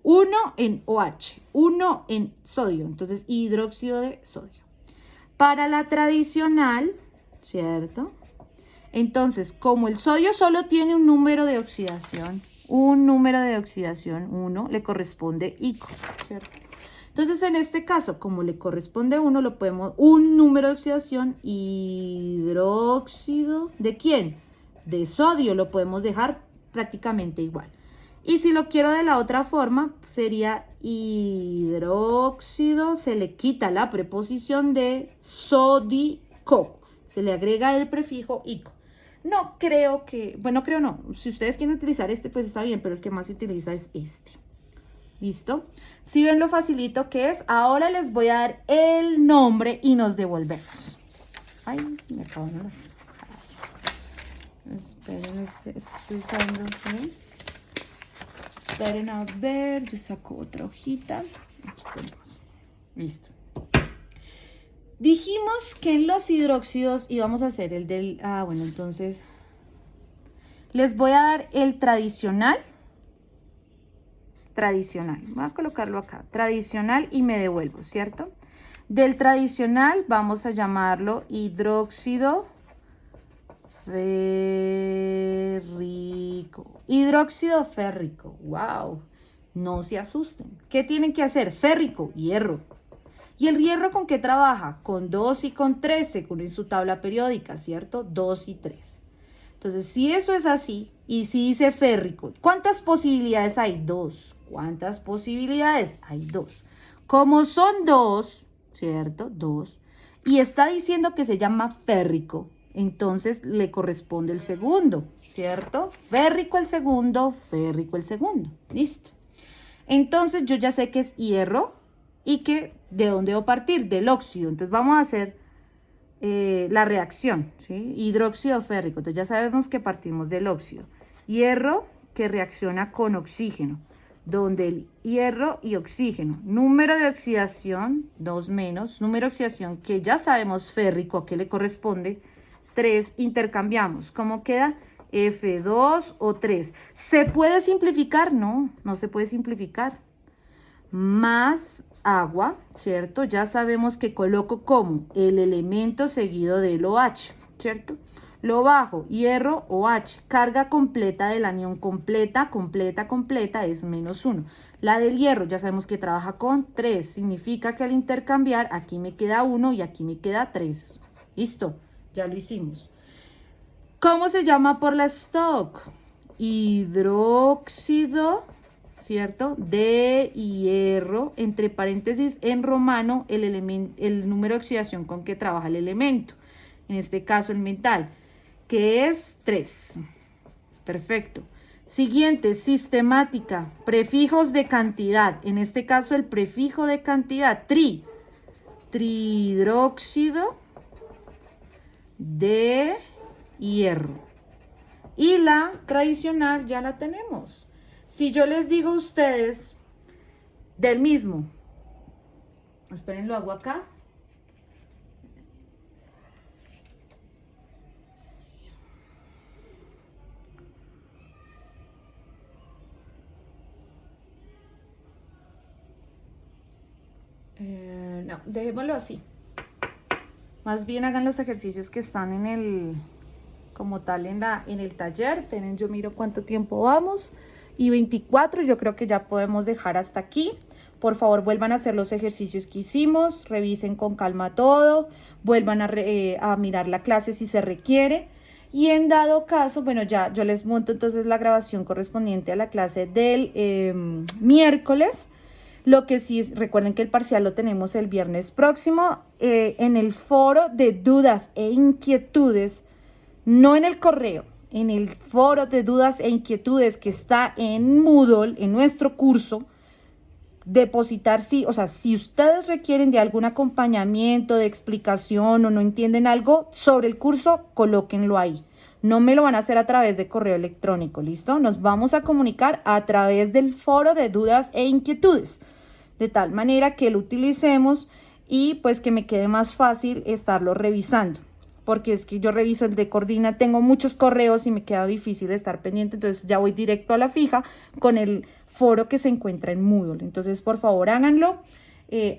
Uno en OH, uno en sodio. Entonces, hidróxido de sodio. Para la tradicional, ¿cierto? Entonces, como el sodio solo tiene un número de oxidación, 1, le corresponde ICO, ¿cierto? Entonces, en este caso, como le corresponde 1, lo podemos, un número de oxidación, hidróxido, ¿de quién? De sodio, lo podemos dejar prácticamente igual. Y si lo quiero de la otra forma, sería hidróxido, se le quita la preposición de sódico, se le agrega el prefijo ico. No creo que, bueno, creo no, si ustedes quieren utilizar este, pues está bien, pero el que más se utiliza es este. ¿Listo? Si ven lo facilito que es, ahora les voy a dar el nombre y nos devolvemos. Ay, se me acaban las hojas. Esperen, estoy usando, ¿sí? Esperen a ver, yo saco otra hojita. Aquí tenemos. Listo. Dijimos que en los hidróxidos íbamos a hacer el del... bueno, entonces les voy a dar el tradicional. Voy a colocarlo acá. Tradicional y me devuelvo, ¿cierto? Del tradicional vamos a llamarlo hidróxido férrico. Hidróxido férrico. ¡Wow! No se asusten. ¿Qué tienen que hacer? Férrico, hierro. ¿Y el hierro con qué trabaja? Con 2 y con 3, según su tabla periódica, ¿cierto? 2 y 3. Entonces, si eso es así, y si dice férrico, ¿cuántas posibilidades hay? 2. ¿Cuántas posibilidades? Hay 2. Como son 2, ¿cierto? 2. Y está diciendo que se llama férrico, entonces le corresponde el segundo, ¿cierto? Férrico el segundo, férrico el segundo. Listo. Entonces, yo ya sé que es hierro. Y que, ¿de dónde debo partir? Del óxido. Entonces, vamos a hacer la reacción, ¿sí? Hidróxido férrico. Entonces, ya sabemos que partimos del óxido. Hierro que reacciona con oxígeno. Donde el hierro y oxígeno. Número de oxidación, 2 menos. Número de oxidación que ya sabemos férrico, ¿a qué le corresponde? 3. Intercambiamos. ¿Cómo queda? F2 o 3. ¿Se puede simplificar? No, no se puede simplificar. Más agua, ¿cierto? Ya sabemos que coloco como el elemento seguido del OH, ¿cierto? Lo bajo, hierro, OH, carga completa del anión completa es -1. La del hierro ya sabemos que trabaja con 3, significa que al intercambiar aquí me queda 1 y aquí me queda 3. Listo, ya lo hicimos. ¿Cómo se llama por la stock? Hidróxido, ¿cierto? De hierro, entre paréntesis en romano, el número de oxidación con que trabaja el elemento, en este caso el metal, que es 3. Perfecto. Siguiente, sistemática, prefijos de cantidad, en este caso el prefijo de cantidad, trihidróxido de hierro. Y la tradicional ya la tenemos. Si yo les digo a ustedes del mismo, esperen, lo hago acá. No, dejémoslo así. Más bien hagan los ejercicios que están en el, como tal, en el taller. Yo miro cuánto tiempo vamos. Y 24, yo creo que ya podemos dejar hasta aquí. Por favor, vuelvan a hacer los ejercicios que hicimos, revisen con calma todo, vuelvan a mirar la clase si se requiere. Y en dado caso, bueno, ya yo les monto entonces la grabación correspondiente a la clase del miércoles. Lo que sí es, recuerden que el parcial lo tenemos el viernes próximo en el foro de dudas e inquietudes, no en el correo. En el foro de dudas e inquietudes que está en Moodle, en nuestro curso, depositar, sí, o sea, si ustedes requieren de algún acompañamiento, de explicación o no entienden algo sobre el curso, colóquenlo ahí. No me lo van a hacer a través de correo electrónico, ¿listo? Nos vamos a comunicar a través del foro de dudas e inquietudes, de tal manera que lo utilicemos y pues que me quede más fácil estarlo revisando. Porque es que yo reviso el de Coordina, tengo muchos correos y me queda difícil estar pendiente, entonces ya voy directo a la fija con el foro que se encuentra en Moodle. Entonces, por favor, háganlo,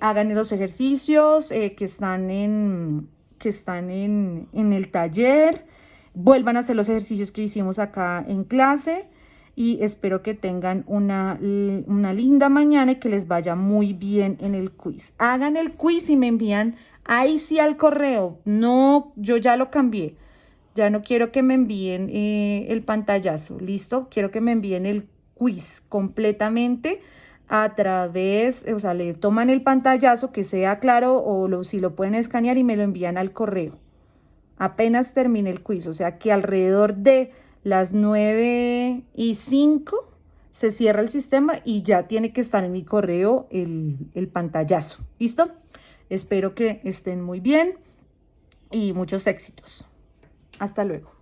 hagan los ejercicios que están en el taller, vuelvan a hacer los ejercicios que hicimos acá en clase y espero que tengan una linda mañana y que les vaya muy bien en el quiz. Hagan el quiz y me envían ahí sí al correo. No, yo ya lo cambié. Ya no quiero que me envíen el pantallazo. ¿Listo? Quiero que me envíen el quiz completamente a través, o sea, le toman el pantallazo que sea claro o si lo pueden escanear y me lo envían al correo. Apenas termine el quiz, o sea que alrededor de las 9:05 se cierra el sistema y ya tiene que estar en mi correo el pantallazo. ¿Listo? Espero que estén muy bien y muchos éxitos. Hasta luego.